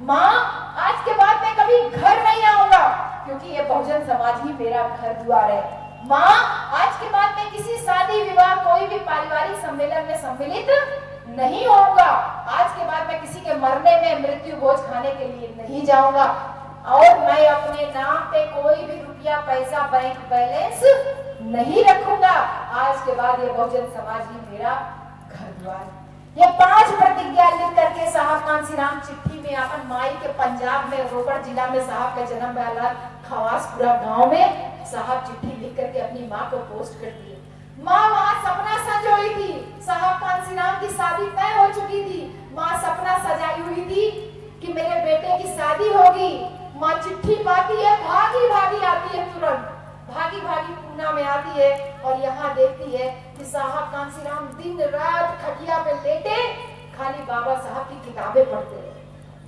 माँ आज के बाद मैं कभी घर नहीं आऊंगा, क्योंकि ये बहुजन समाज ही मेरा घर द्वार है। माँ आज के बाद मैं किसी शादी विवाह कोई भी पारिवारिक सम्मेलन में सम्मिलित नहीं होऊंगा। आज के बाद मैं किसी के मरने में मृत्यु भोज खाने के लिए नहीं जाऊंगा, और मैं अपने नाम पे कोई भी रुपया पैसा बैंक बैलेंस नहीं रखूंगा। आज के बाद ये बहुजन समाज ही मेरा घर द्वार। ये 5 प्रतिज्ञा लिख करके साहब कांसीराम चिट्ठी में अपन माई के पंजाब में रोपड़ जिला में साहब का जन्म वाला खवासपुरा गांव में साहब चिट्ठी लिख करके अपनी माँ को पोस्ट कर दिए। माँ वहां सपना संजोई थी, साहब कांसीराम की शादी तय हो चुकी थी। माँ सपना सजाई हुई थी कि मेरे बेटे की शादी होगी। माँ चिट्ठी पाती है, भागी भागी आती है, तुरंत भागी भागी पूना में आती है और यहाँ देखती है कि साहब कांसीराम दिन रात खटिया पे लेटे खाली बाबा साहब की किताबें पढ़ते हैं।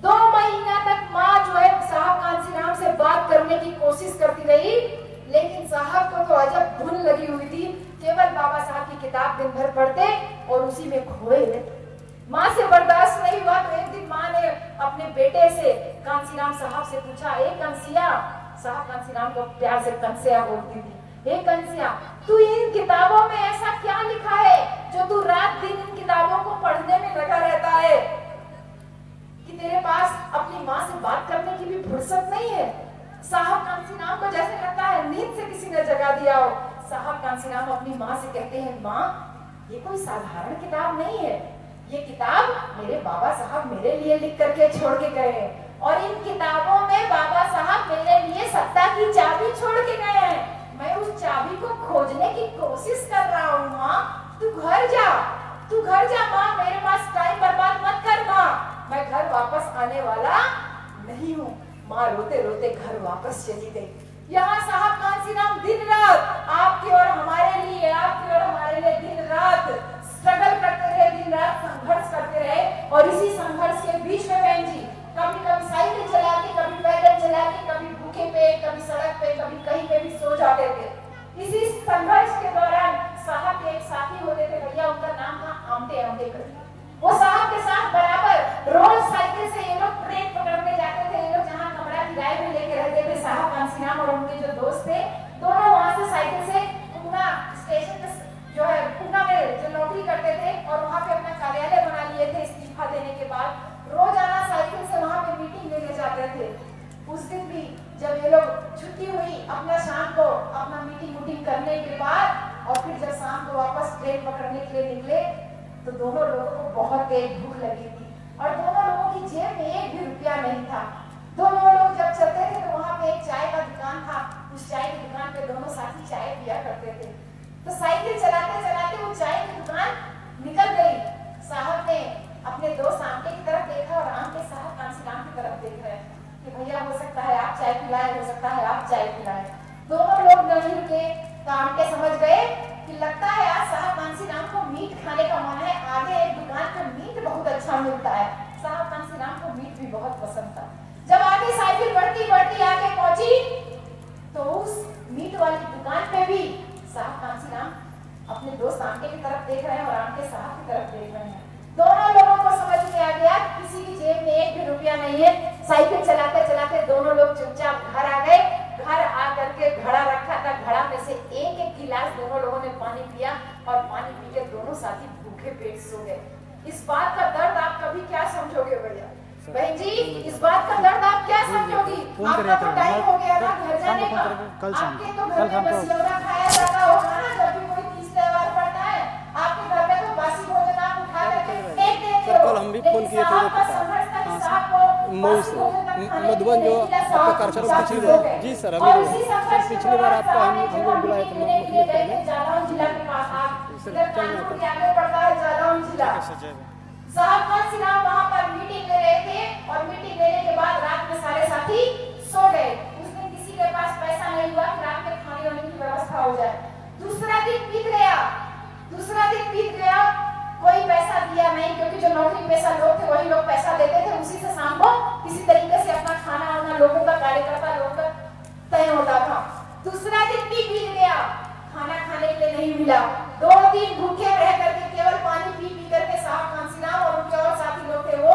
2 महीना तक माँ जो है साहब कांसीराम से बात करने की कोशिश करती रही, लेकिन साहब को तो अजब धुन लगी हुई थी, केवल बाबा साहब की किताब दिन भर पढ़ते और उसी में खोए रहते। माँ से बर्दाश्त नहीं हुआ तो एक दिन माँ ने अपने बेटे से कांसीराम साहब से पूछा, ए कंसिया, साहब कांसीराम को प्यार से कंसिया बोलती थी, ए कंसिया, तू इन किताबों में ऐसा क्या लिखा है जो तू रात दिन इन किताबों को पढ़ने में लगा रहता है कि तेरे पास अपनी माँ से बात करने की भी फुर्सत नहीं है। साहब कांसीराम को जैसे लगता है नींद से किसी ने जगा दिया हो। साहब कांसीराम अपनी माँ से कहते हैं, माँ ये कोई साधारण किताब नहीं है, ये किताब मेरे बाबा साहब मेरे लिए लिख करके छोड़ के गए हैं, और इन किताबों में बाबा साहब मेरे लिए सत्ता की चाबी छोड़ के गए हैं। मैं उस चाबी को खोजने की कोशिश कर रहा हूँ। माँ तू घर जा, तू घर जा माँ, मेरे पास टाइम बर्बाद मत कर माँ, मैं घर वापस आने वाला नहीं हूँ। माँ रोते रोते घर वापस चली गई। यहाँ साहब कांसीराम दिन रात आपके और हमारे लिए, आपके और हमारे लिए दिन रात स्ट्रगल करते रहे, दिन रात संघर्ष करते रहे, और इसी संघर्ष के बीच में बहन जी कभी कभी साइकिल चला के, कभी पैदल चला के, कभी भूखे पे, कभी सड़क पे, कभी कहीं पे भी सो जाते थे। इसी संघर्ष के दौरान साहब के एक साथी होते थे भैया, उनका नाम था आमटे आमटे कर। वो साहब के साथ बराबर रोज साइकिल से ये लोग ट्रेन पकड़ने जाते थे। ये लोग जहाँ कमरा किराए में लेके रहते थे, साहब कांसीराम और उनके जो दोस्त थे, दोनों वहां से साइकिल से पूना स्टेशन जो है पूना में जो नौकरी करते थे और वहां पे अपना कार्यालय बना लिए थे इस्तीफा देने के बाद, रोजाना साइकिल से वहां पे मीटिंग लेने जाते थे। उस दिन भी जब ये लोग छुट्टी हुई अपना शाम को अपना मीटिंग करने के बाद और फिर जब शाम को वापस ट्रेन पकड़ने के लिए निकले तो दोनों लोगों को बहुत तेज भूख लगी थी और दोनों लोगों की जेब में 1 भी रुपया नहीं था। दोनों लोग जब चलते थे तो वहां पे एक चाय का दुकान था, उस चाय की दुकान पे दोनों साथी चाय पिया करते थे। तो साइकिल चलाते चलाते वो चाय की दुकान निकल गई। साहब ने अपने दोस्त आमटे की तरफ देखा और आमटे साहब कांसीराम की तरफ देख रहे कि भैया हो सकता है आप चाय पिलाए, हो सकता है आप चाय पिलाए। दोनों लोग नहीं रुके तो आमटे समझ गए कि लगता है आज साहब कांसीराम को मीट खाने का मन है, आगे एक दुकान पे मीट बहुत अच्छा मिलता है। साहब कांसीराम को मीट भी बहुत पसंद था। जब आगे साइकिल बढ़ती बढ़ती आगे पहुंची तो उस मीट वाली दुकान पे भी साहब कांसीराम अपने दोस्त आमटे की तरफ देख रहे हैं और आमटे साहब की तरफ देख रहे हैं। दोनों लोगों को समझ में आ गया किसी की जेब में 1 भी रुपया नहीं है। साइकिल चलाते चलाते दोनों लोग चुपचाप घर आ गए। घर आ करके घड़ा रखा था, घड़ा में से एक गिलास दोनों लोगों ने पानी पिया और पानी पी के दोनों साथी भूखे पेट सो गए। इस बात का दर्द आप कभी क्या समझोगे भैया? बहन जी इस बात का दर्द आप क्या समझोगी? आपका तो टाइम हो गया ना घर जाने का। आपके तो घर में बस योगा खाया जाता होगा ना, जब भी कोई तीज त्योहार पड़ता है आपके घर में तो बासी भोजन आप उठा करके फेंक देते हो। कल हम भी फोन किए थे मधुबन जो आपका कार्यक्रम पिछली बार, जी सर अभी पिछली बार आपका हम लोग बुलाए थे साहब कांसीराम वहां पर मीटिंग ले रहे थे और मीटिंग लेने के बाद रात में सारे साथी सो गए। उस दिन किसी के पास पैसा नहीं हुआ कि रात में खाने वाने की व्यवस्था हो जाए। दूसरा दिन बीत गया, कोई पैसा दिया नहीं, क्योंकि जो नौकरी पेशा लोग थे वही लोग पैसा देते थे, उसी से शाम को किसी तरीके से अपना खाना वाना लोगों का कार्यकर्ता लोगों का तय होता था। दूसरा दिन भी बीत गया, खाना खाने के लिए नहीं मिला। 2 दिन भूखे रह करके केवल पानी पी करके साहब कांसीराम और उनके और साथी लोग थे वो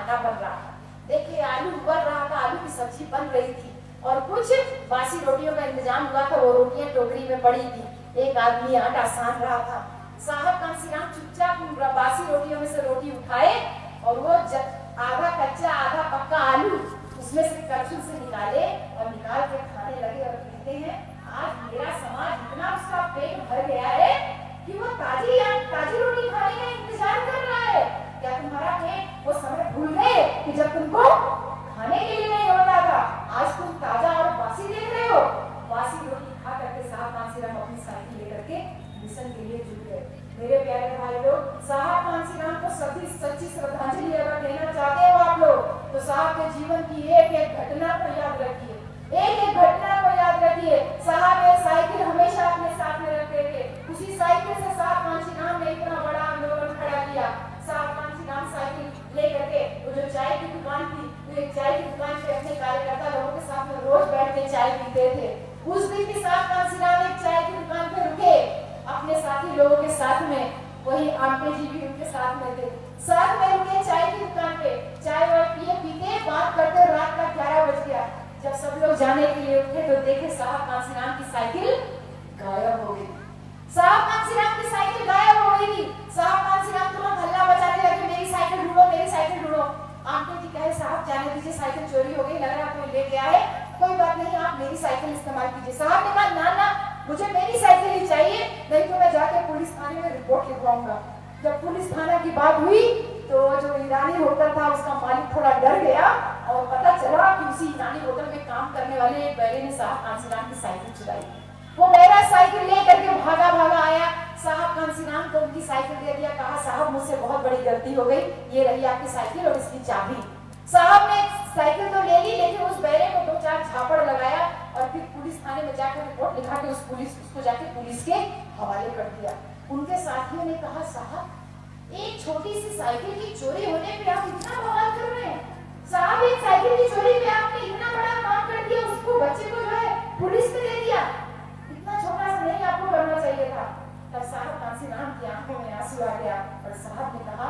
खाना बन रहा था। देखिए आलू उबल रहा था, आलू की सब्जी बन रही थी और कुछ बासी रोटियों का इंतजाम हुआ था। वो रोटियां टोकरी में पड़ी थी। एक आदमी आटा सान रहा था। साहब कांसीराम चुपचाप बासी रोटियों में से रोटी उठाए और वो आधा कच्चा आधा पक्का आलू उसमें से कड़छुल से निकाले और निकाल के खाने लगे और कहते हैं आज मेरा समाज इतना उसका पेट भर गया है कि वो ताजी रोटी खाने का इंतजार कर रहा है। क्या तुम्हारा पेट वो समय भूल गए कि जब तुमको खाने के लिए नहीं होता था, आज तुम ताजा और बासी देख रहे हो। बासी रोटी खा करके साहब कांसीराम अपनी साइकिल लेकर के मिशन के लिए जुट गए। मेरे प्यारे भाई लोग, साहब कांसीराम को सच्ची श्रद्धांजलि अगर देना चाहते हो आप लोग तो साहब के जीवन की एक एक घटना को याद रखिए, एक एक घटना को याद रखिए। साहब एक साइकिल हमेशा अपने साथ में रखते थे। उसी साइकिल से साहब कांसीराम ने इतना बड़ा आंदोलन खड़ा किया। साहब कांसीराम साइकिल लेकर के वो जो चाय की दुकान थी, तो एक चाय की दुकान पे अपने कार्यकर्ता लोगों के साथ में रोज बैठ के चाय पीते थे। उस दिन भी साहब कांसीराम एक चाय की दुकान पे रुके अपने साथी लोगों के साथ में। वही आमटे जी भी उनके साथ में थे। साथ में रुके चाय की दुकान पे, चाय वाय पिए पीते बात करते रात का 11 बज गया। जब सब लोग जाने के लिए उठे तो देखे साहब कांसीराम की साइकिल गायब हो गई। साहब कांसीराम की साइकिल गायब हो गई थी। साहब कांसीराम तुरंत हल्ला बजाने लगे, मेरी साइकिल ढूंढो, मेरी साइकिल ढूंढो। आमटे जी कहे साहब जाने दीजिए, साइकिल चोरी हो गई, लग रहा कोई ले गया है, कोई बात नहीं, आप मेरी साइकिल इस्तेमाल कीजिए। साहब ने कहा ना ना, मुझे मेरी साइकिल ही चाहिए, नहीं तो मैं जाके पुलिस थाने में रिपोर्ट लिखवाऊंगा। जब पुलिस थाना की बात हुई तो जो ईरानी होटल था उसका मालिक थोड़ा डर गया और पता चला कि उसी ईरानी होटल में काम करने वाले एक बैरे ने साहब कांसीराम की साइकिल चुराई। वो बैरा साइकिल लेकर के भागा भागा आया, साहब कांसीराम को उनकी साइकिल दे दिया, कहा साहब मुझसे बहुत बड़ी गलती हो गई, ये रही आपकी साइकिल और इसकी चाबी। साहब ने साइकिल तो ले ली, लेकिन उस बैरे को 2-4 झापड़ लगाया और फिर पुलिस थाने में जाकर रिपोर्ट लिखा के उसको जाके पुलिस के हवाले कर दिया। उनके साथियों ने कहा साहब एक छोटी सी साइकिल की चोरी होने पे आप इतना बवाल कर रहे हैं, साहब एक साइकिल की चोरी पे आपने इतना बड़ा काम कर दिया, उसको बच्चे को जो है पुलिस में दे दिया, इतना छोटा सा नहीं आपको करना चाहिए था। तब साहब कांसीराम की आंखों में आंसू आ गया और साहब ने कहा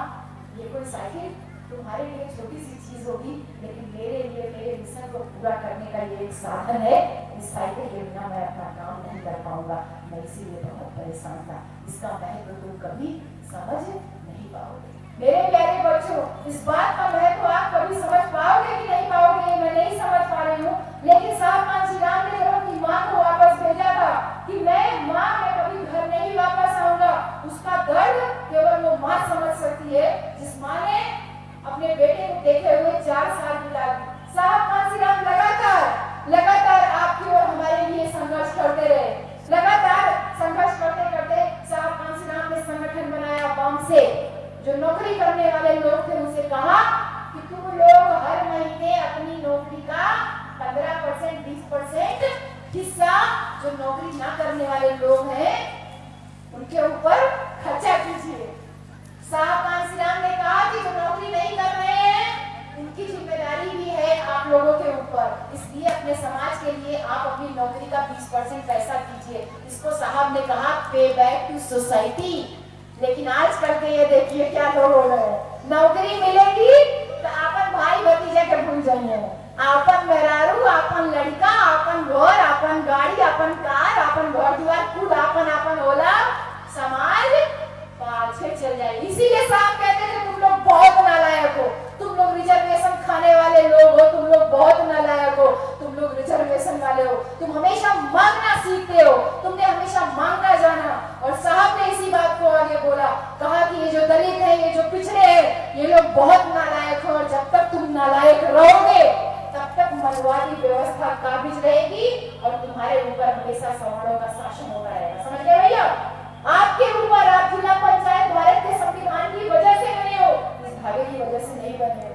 ये कोई साइकिल तुम्हारे लिए छोटी सी चीज होगी, लेकिन मेरे लिए मेरे मिशन को पूरा करने का ये एक साधन है। इस साइकिल के बिना मैं अपना काम नहीं कर पाऊंगा, मैं इसीलिए बहुत परेशान था। इसका महत्व तुम कभी समझ नहीं पाओगे। मेरे प्यारे बच्चों, इस बात का महत्व आप कभी समझ पाओगे कि नहीं पाओगे, मैं नहीं समझ पा रही हूँ। लेकिन साहब कांसीराम ने जब अपनी माँ को वापस भेजा था कि मैं माँ मैं कभी घर नहीं वापस आऊंगा, उसका दर्द केवल वो माँ समझ सकती है जिस माँ ने अपने बेटे को देखे हुए 4 साल बिता दी। साहब कांसीराम लगातार आपकी और हमारे लिए संघर्ष करते रहे। लगातार संघर्ष करते करते साहब कांसीराम ने संगठन बनाया बम से। जो नौकरी करने वाले लोग थे उनसे कहा कि तुम लोग हर महीने अपनी नौकरी का 15% 20% हिस्सा जो नौकरी ना करने वाले लोग हैं उनके ऊपर खर्चा कीजिए। साहब कांसीराम ने कहा कि जो नौकरी नहीं कर रहे हैं उनकी जिम्मेदारी भी है आप लोगों के ऊपर, इसलिए अपने समाज के लिए आप अपनी नौकरी का 20% पैसा दीजिए। इसको साहब ने कहा पे बैक टू सोसाइटी। लेकिन आजकल के ये देखिए क्या लोग हो रहे हैं, नौकरी मिलेगी तो अपन भाई भतीजे के भूल जाइए, अपन मेहरारू, अपन लड़का, अपन घर, अपन गाड़ी, अपन कार, अपन घर द्वार, खुद अपन होला, समाज पाछे चल जाए। इसीलिए साहब कहते थे तुम लोग बहुत नालायक हो, तुम लोग रिजर्वेशन खाने वाले लोग हो, तुम लोग बहुत नालायक हो, तुम लोग रिजर्वेशन वाले हो, तुम हमेशा मांगना सीखते हो, तुमने हमेशा मांगना जाना। और साहब ने इसी बात को आगे बोला, कहा कि ये जो दलित है, ये जो पिछड़े हैं, ये लोग बहुत नालायक हो, और जब तक तुम नालायक रहोगे तब तक मनवादी व्यवस्था काबिज रहेगी और तुम्हारे ऊपर हमेशा सवालों का शासन होता रहेगा। समझ गए भैया? आपके ऊपर आप जिला पंचायत भारत के संविधान की वजह से बने हो, इस धागे की वजह से नहीं बने हो।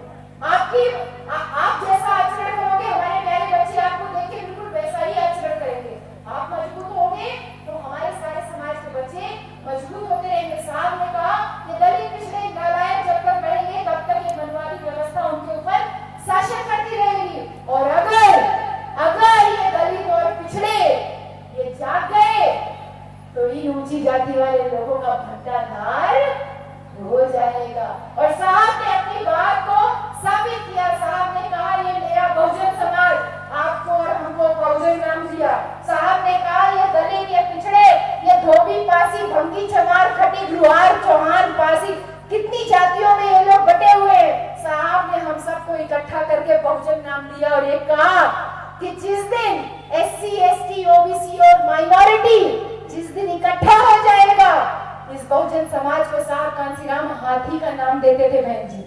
आप जैसा आचरण करोगे हमारे प्यारे बच्चे आपको देख के बिल्कुल वैसा ही आचरण करेंगे। आप मजबूत होंगे तो हमारे सारे समाज के बच्चे मजबूत होते रहेंगे। साहब ने कहा कि दलित पिछड़े नालायक जब तक रहेंगे तब तक ये मनवादी व्यवस्था उनके ऊपर शासन करती रहेगी। और अगर ये दलित और पिछड़े ये जाग गए तो इन ऊंची जाति वाले लोगों का भंडाधार हो जाएगा। और साहब ने अपनी बात को सब नाम लिया और ये कहा कि जिस दिन SC, ST, OBC और माइनॉरिटी जिस दिन इकट्ठा हो जाएगा, इस बहुजन समाज को साहब कांसीराम हाथी का नाम देते थे बहन जी।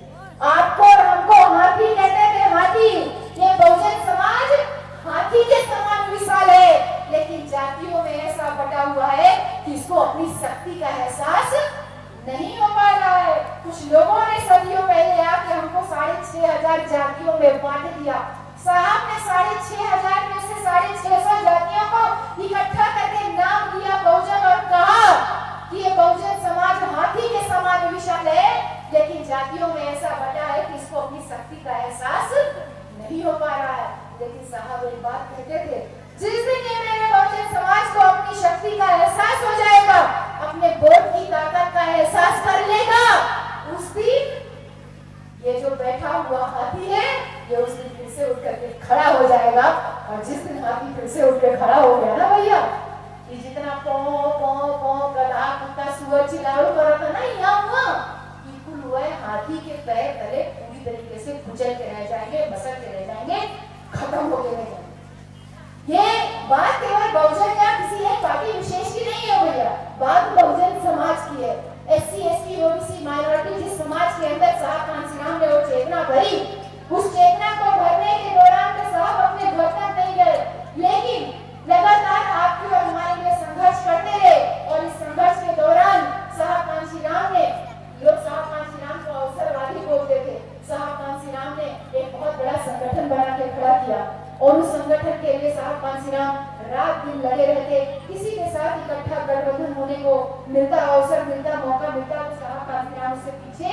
आपको और हमको हाथी कहते थे, हाथी। ये बहुजन समाज हाथी के समान विशाल है, लेकिन जातियों में ऐसा बटा हुआ है कि इसको अपनी शक्ति का एहसास नहीं हो पा रहा है। कुछ लोगों ने सदियों पहले आके हमको 6,500 जातियों में बांट दिया। साहब ने 6,500 में से 650 जातियों को इकट्ठा करके नाम दिया बहुजन और कहा कि ये बहुजन समाज हाथी के समान विशाल है, लेकिन जातियों में ऐसा बटा है कि इसको अपनी शक्ति का एहसास नहीं हो पा रहा है। लेकिन साहब एक बात कहते थे, जिस दिन ये मेरे बहुजन समाज को अपनी शक्ति का एहसास हो जाएगा, अपने वोट की ताकत का एहसास कर लेगा, उस दिन ये जो बैठा हुआ हाथी है, ये उस दिन फिर से उठ करके खड़ा हो जाएगा। और जिस दिन हाथी फिर से उठ के खड़ा हो गया ना भैया, ये जितना पौ पौ पौ गधा कुत्ता सुअर चिल्लाओ कर रहा था ना, यहाँ हुआ बिल्कुल हुआ है। हाथी के पैर तले पूरी तरीके से कुचल के रह जाएंगे, बसर के रह जाएंगे, खत्म हो के रह जाएंगे। ये बात केवल बहुजन या किसी एक पार्टी विशेष की नहीं है भैया, बात बहुजन समाज की है। SC, ST, OBC माइनॉरिटी जिस समाज के अंदर साहब कांसीराम ने वो चेतना भरी, उस चेतना को भरने के दौरान तो साहब अपने घर तक नहीं गए, लेकिन लगातार आपके और हमारे लिए संघर्ष करते रहे। और इस संघर्ष के दौरान साहब कांसीराम ने, लोग साहब कांसीराम को अवसरवादी बोलते थे, साहब कांसीराम ने एक बहुत बड़ा संगठन बना के खड़ा किया और उस संगठन के लिए साहब कांसीराम रात दिन लगे रहते। किसी के साथ इकट्ठा गठबंधन होने को मिलता, अवसर मिलता, मौका मिलता तो साहब कांसीराम उससे पीछे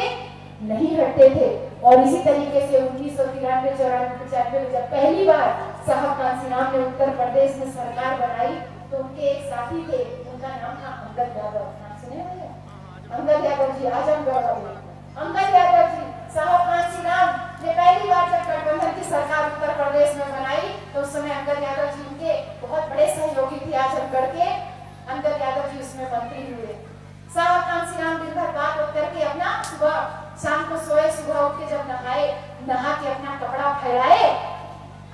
नहीं हटते थे। और इसी तरीके से 1993-94 में जब पहली बार साहब कांसीराम ने उत्तर प्रदेश में सरकार बनाई, तो उनके एक साथी थे, उनका नाम था अंगद यादव। नाम सुने भैया? अंगद यादव जी, आजमगढ़ वाले अंगद यादव जी। साहब कांसीराम ने पहली बार जब गठबंधन की सरकार उत्तर प्रदेश में बनाई, तो उस समय अंगद यादव जी उनके बहुत बड़े सहयोगी थे आजमगढ़ के। अंगद यादव जी उसमें मंत्री हुए। साहब कांसीराम दिन भर बात उत्तर के अपना सुबह शाम को सोए, सुबह उठ के जब नहाए, नहा के अपना कपड़ा फैलाए,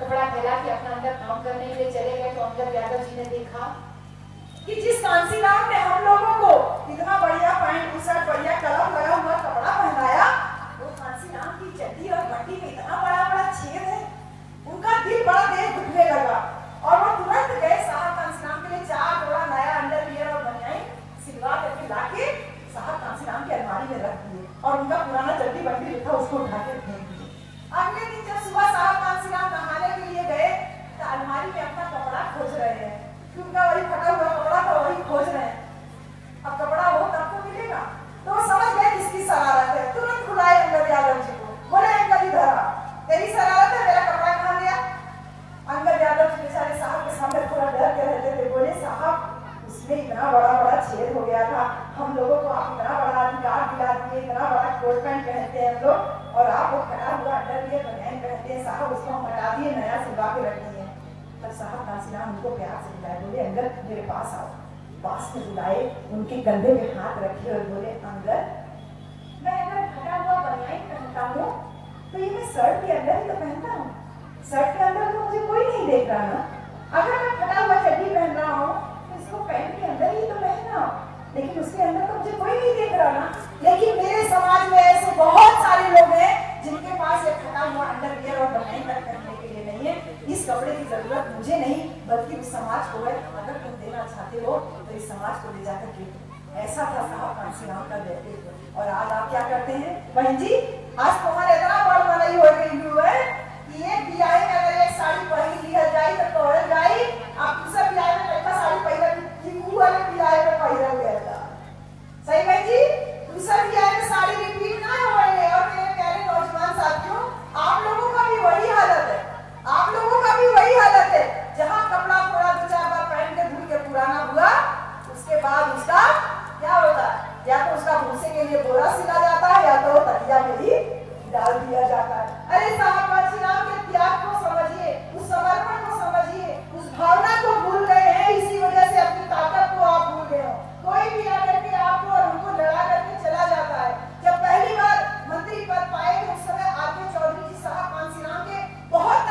कपड़ा फैला के अपना अंदर काम करने के लिए चले गए, तो अंगद यादव जी ने देखा कि जिस कांसीराम ने हम लोगों को इतना बढ़िया पैंट टी-शर्ट, बढ़िया कलर लगा हुआ कपड़ा पहनाया, वो कांसीराम की चड्डी और बट्टी में इतना बड़ा बड़ा छेद है। उनका दिल बड़ा देर घुटने लगा और वो तुरंत गए साहब कांसीराम के लिए 4 जोड़ा नया अंडरवियर और बनियान सिलवा करके लाके साहब कांसीराम की अलमारी में रख दिए और उनका पुराना चड्डी बट्टी जो था उसको उठा के फेंक दिए। अगले दिन जब सुबह साहब कांसीराम नहाने के लिए गए, तो अलमारी में अपना कपड़ा खोज रहे हैं, उनका वही फटा हुआ कपड़ा था, वही खोज रहे हैं। अब कपड़ा हो तब तो मिलेगा, तो वो समझ गए किसकी शरारत है। तुरंत बुलाए अंगद यादव जी को, बोले अंगद इधर आ, तेरी शरारत है, मेरा कपड़ा कहाँ गया? अंगद यादव जी बेचारे साहब के सामने पूरा डर के रहते थे। बोले साहब, उसमें इतना बड़ा बड़ा छेद हो गया था, हम लोगों को आप इतना बड़ा अधिकार दिला दिए, इतना बड़ा कोट पैंट पहनते हैं हम लोग, और आप वो फटा हुआ अंडरवियर बनियान पहनते हैं, साहब उसको हम हटा दिए, नया सिलवा के रख दिए। तब साहब कांसीराम उनको प्यार से बुलाए, बोले अंगद मेरे पास आओ। पास में बुलाए, उनके कंधे में हाथ रखे और बोले अंगद, मैं अगर फटा हुआ बनियान पहनता हूँ तो ये मैं शर्ट के अंदर ही तो पहनता हूँ, शर्ट के अंदर तो मुझे कोई नहीं देख रहा ना। अगर मैं फटा हुआ चड्डी पहन रहा हूँ तो इसको पैंट के अंदर ही तो पहनना, लेकिन उसके अंदर तो मुझे कोई नहीं देख रहा ना। लेकिन मेरे समाज में ऐसे बहुत सारे लोग हैं जिनके पास ये फटा हुआ अंडरवियर और बनियान पहनने के लिए नहीं है। इस कपड़े की जरूरत मुझे नहीं, बल्कि उस समाज को है। अगर तुम देना चाहते हो तो इस समाज को ले जाकर के। ऐसा था साहब कांसीराम का व्यक्तित्व। और आज आप क्या करते हैं बहन जी, आज तुम्हारे इतना बड़ मनाई हो गई है कि एक बियाह में अगर एक साड़ी पहन लिया जाए तो तोड़ जाए, आप दूसरे बियाह में कैसा साड़ी पहन कि मुंह वाले बियाह में पहन लिया था। सही बहन जी, दूसरे बियाह में साड़ी रिपीट ना हो रही है। और मेरे प्यारे नौजवान साथियों, आप लोगों का भी वही हालत है, आप लोगों का भी वही हालत है। जहाँ कपड़ा थोड़ा 2-4 बार पहन के धुल के पुराना हुआ, उसके बाद उसका क्या होता है, या तो उसका भूसे के लिए बोरा सिला जाता है, या तो तकिया में ही डाल दिया जाता है। अरे साहब कांसीराम के त्याग को समझिए, उस समर्पण को समझिए, उस भावना को भूल गए हैं। इसी वजह से अपनी ताकत को आप भूल गए हो। कोई भी आकर के आपको और हमको लड़ा करके चला जाता है। जब पहली बार मंत्री पद पाए थे, उस समय आर के चौधरी जी साहब कांसीराम के बहुत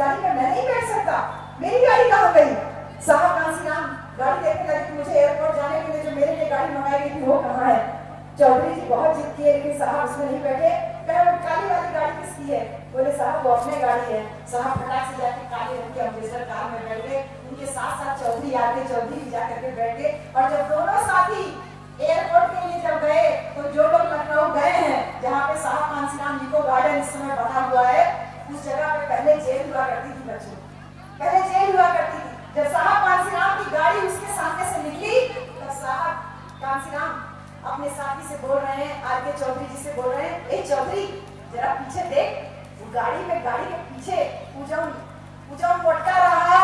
गाड़ी में मैं नहीं बैठ सकता, मेरी गाड़ी कहाँ गई? साहब कांसीराम गाड़ी देखने लगे कि मुझे एयरपोर्ट जाने के लिए जो मेरे लिए गाड़ी मंगाई गई थी वो कहाँ है? चौधरी जी बहुत जिद किए लेकिन साहब उसमें नहीं बैठे। कहे वो काली वाली गाड़ी किसकी है? बोले साहब वो अपने गाड़ी है। साहब फटाक से जाके काले रंग की अम्बेसडर कार में बैठ गए। उनके साथ साथ चौधरी आके चौधरी भी जाकर के बैठ गए। और जब दोनों साथी एयरपोर्ट के लिए जब गए तो जो लोग लखनऊ गए हैं जहाँ पे साहब कांसीराम इको गार्डन इस समय बना हुआ है, उस जगह पे पहले जेल हुआ करती थी बच्चों, पहले जेल हुआ करती थी। जब साहब कांसीराम की गाड़ी उसके सामने से निकली तब साहब कांसीराम अपने साथी से बोल रहे हैं, आरके चौधरी जी से बोल रहे हैं, ए चौधरी जरा पीछे देख, वो गाड़ी के पीछे उजम मोटका रहा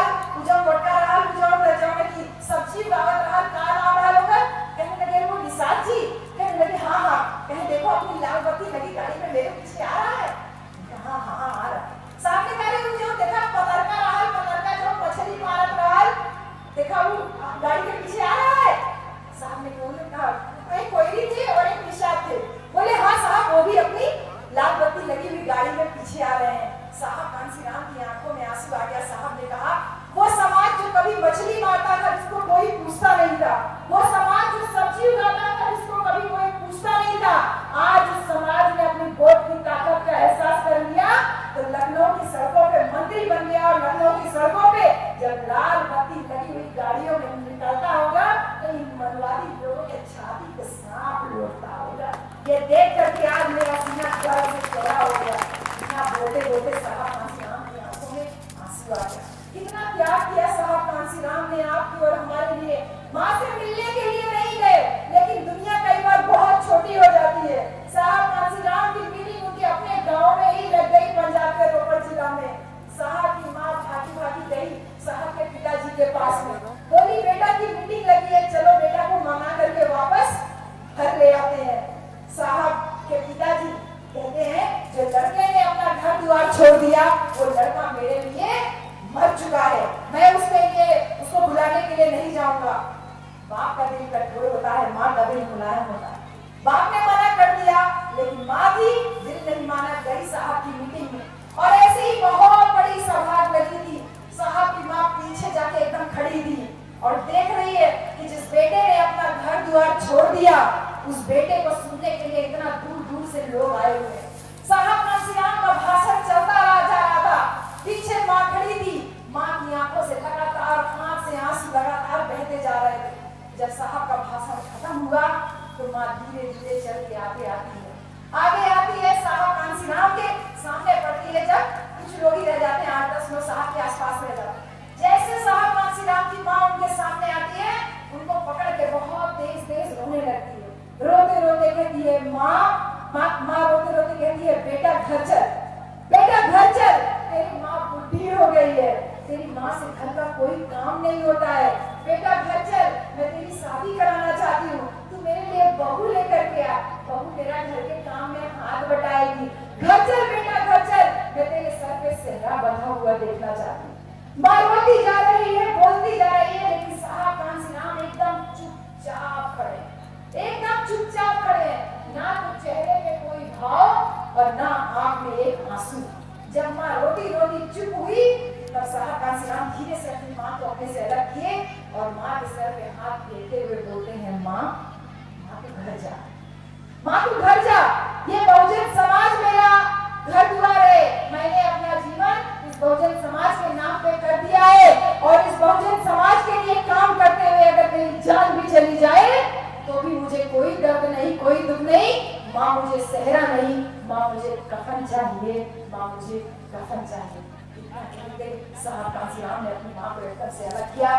की सब्जी गावत रहा कार आ रहा होगा। कहने लगे वो निषाद जी, कहने लगे हाँ, कहे देखो अपनी लाल बत्ती लगी गाड़ी में मेरे पीछे आ रहा है। हाँ आ रहा। सामने गाड़ी जो देखा पतरका जो मछली मारत रहा, देखा वो गाड़ी के पीछे आ रहा है। सामने कहा कोयरी थे और एक निषाद थे। बोले हाँ साहब वो भी अपनी लाल बत्ती लगी हुई गाड़ी में पीछे आ रहे हैं। साहब कांसीराम की आंखों में आंसू आ गया। साहब ने कहा वो समाज जो कभी मछली मारता था जिसको कोई पूछता नहीं था, वो समाज जो सब्जी उगाता था जिसको कभी कोई पूछता नहीं था, आज उस समाज ने अपनी वोट की ताकत का एहसास कर लिया तो लखनऊ की सड़कों पे मंत्री बन गया। और लखनऊ की सड़कों पे जब लाल बत्ती लगी हुई गाड़ियों में निकलता होगा तो इन मनवादी लोगों के छाती पे सांप लौटता होगा। ये देख करके आज मेरा सीना गर्व से चौड़ा हो गया। इतना बोलते साहब कांसीराम की आंखों में आंसू आ गया। कितना त्याग किया साहब कांसीराम ने आपकी और हमारे लिए। माँ से मिलने के लिए नहीं गए, लेकिन दुनिया कई बार बहुत छोटी हो जाती है। साहब कांसीराम की मीटिंग उनके अपने गांव में ही लग गई, पंजाब के रोपड़ जिला में। साहब की माँ भागी गई साहब के पिताजी के पास में, बोली बेटा की मीटिंग लगी है, चलो बेटा को मना करके वापस घर ले आते हैं। साहब के पिताजी कहते हैं जो लड़के ने अपना घर द्वार छोड़ दिया वो लड़का मेरे लिए मर चुका है, मैं उसको बुलाने के लिए नहीं जाऊंगा। बाप का दिल कठोर होता है, माँ का दिल मुलायम होता है। बाप ने मना कर दिया लेकिन माँ भी दिल नहीं माना, गई साहब की मीटिंग में। और ऐसे ही बहुत बड़ी सभा लगी थी। साहब की माँ पीछे जाके एकदम खड़ी थी और देख रही है कि जिस बेटे ने अपना घर द्वार छोड़ दिया उस बेटे को सुनने के लिए इतना दूर दूर से लोग आए हुए हैं। साहब कांसीराम का भाषण चलता जा रहा था, पीछे माँ खड़ी थी। माँ की आंखों से लगातार आंख से आंसू लगातार बहते जा रहे थे। जब साहब का भाषण खत्म हुआ तो माँ धीरे धीरे चल के आगे आती है साहब कांसीराम के सामने पड़ती है। जब कुछ लोग ही रह जाते हैं, 8-10 लोग साहब के आसपास रह जाते हैं। जैसे साहब कांसीराम की माँ उनके सामने आती है, उनको पकड़ के बहुत तेज रोने लगती है। रोते कहती है माँ रोते कहती है बेटा घर चल, तेरी माँ बुढ़ी हो गई है, तेरी माँ से घर का कोई काम नहीं होता है। बेटा घर चल, मैं तेरी शादी कराना चाहती हूँ, तू मेरे लिए बहू लेकर के आ, बहू तेरा घर के काम में हाथ बटाएगी। घर चल बेटा घर चल, मैं तेरे सर पे सेहरा बंधा हुआ देखना चाहती हूँ। माँ रोती जा रही है, बोलती जा रही है, लेकिन साहब कांसीराम एकदम चुपचाप खड़े हैं, ना तो चेहरे पे कोई भाव और ना आंख में एक आंसू। जब माँ रोती चुप हुई तब साहब कांसीराम धीरे से अपनी माँ को अपने से अलग किए और माँ के सर पे हाथ फेरते हुए बोलते हैं माँ तू घर जा, ये बहुजन समाज मेरा घर द्वार है, मैंने अपना जीवन इस बहुजन समाज के नाम पे कर दिया है और इस बहुजन समाज के लिए काम करते हुए अगर मेरी जान भी चली जाए तो भी मुझे कोई दर्द नहीं, कोई दुख नहीं। माँ मुझे सेहरा नहीं, माँ मुझे कफन चाहिए, माँ मुझे कफन चाहिए। साहब कांसीराम ने अपनी माँ को एकदम से अलग किया,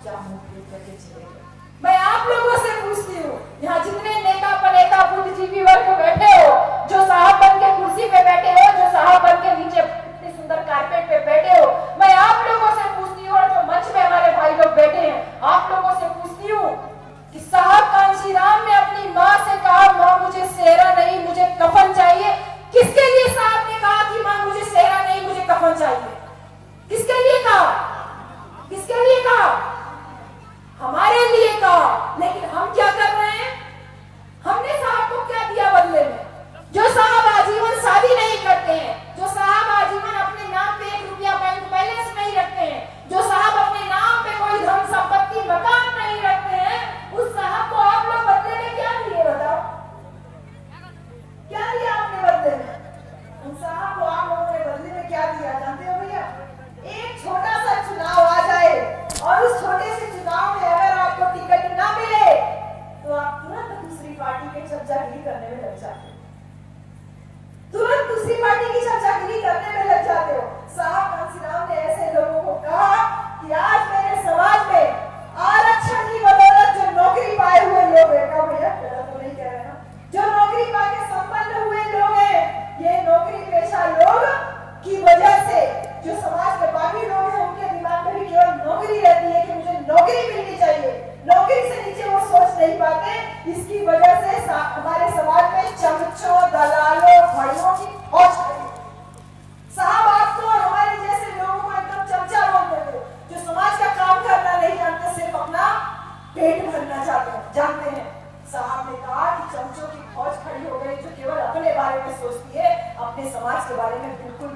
करके चले गए। मैं आप लोगों से पूछती हूँ, यहाँ जितने नेता पनेता बुद्धिजीवी वर्ग बैठे हो, जो साहब बन के कुर्सी पे बैठे हो, जो साहब बन के नीचे इतनी सुंदर कारपेट पे बैठे हो, मैं आप लोगों से पूछती हूँ, और जो मंच में हमारे भाई लोग बैठे हैं, आप लोगों से पूछती हूँ कि साहब कांसीराम ने अपनी माँ से कहा माँ मुझे सेहरा नहीं, मुझे कफन चाहिए। किसके लिए साहब ने कहा कि माँ मुझे सेहरा नहीं, मुझे कफन चाहिए? किसके लिए कहा? हमारे लिए कहा। लेकिन हम क्या कर रहे हैं? हमने साहब को क्या दिया बदले में? जो साहब आजीवन शादी नहीं करते हैं, जो साहब आजीवन अपने नाम पे 1 रुपया बैंक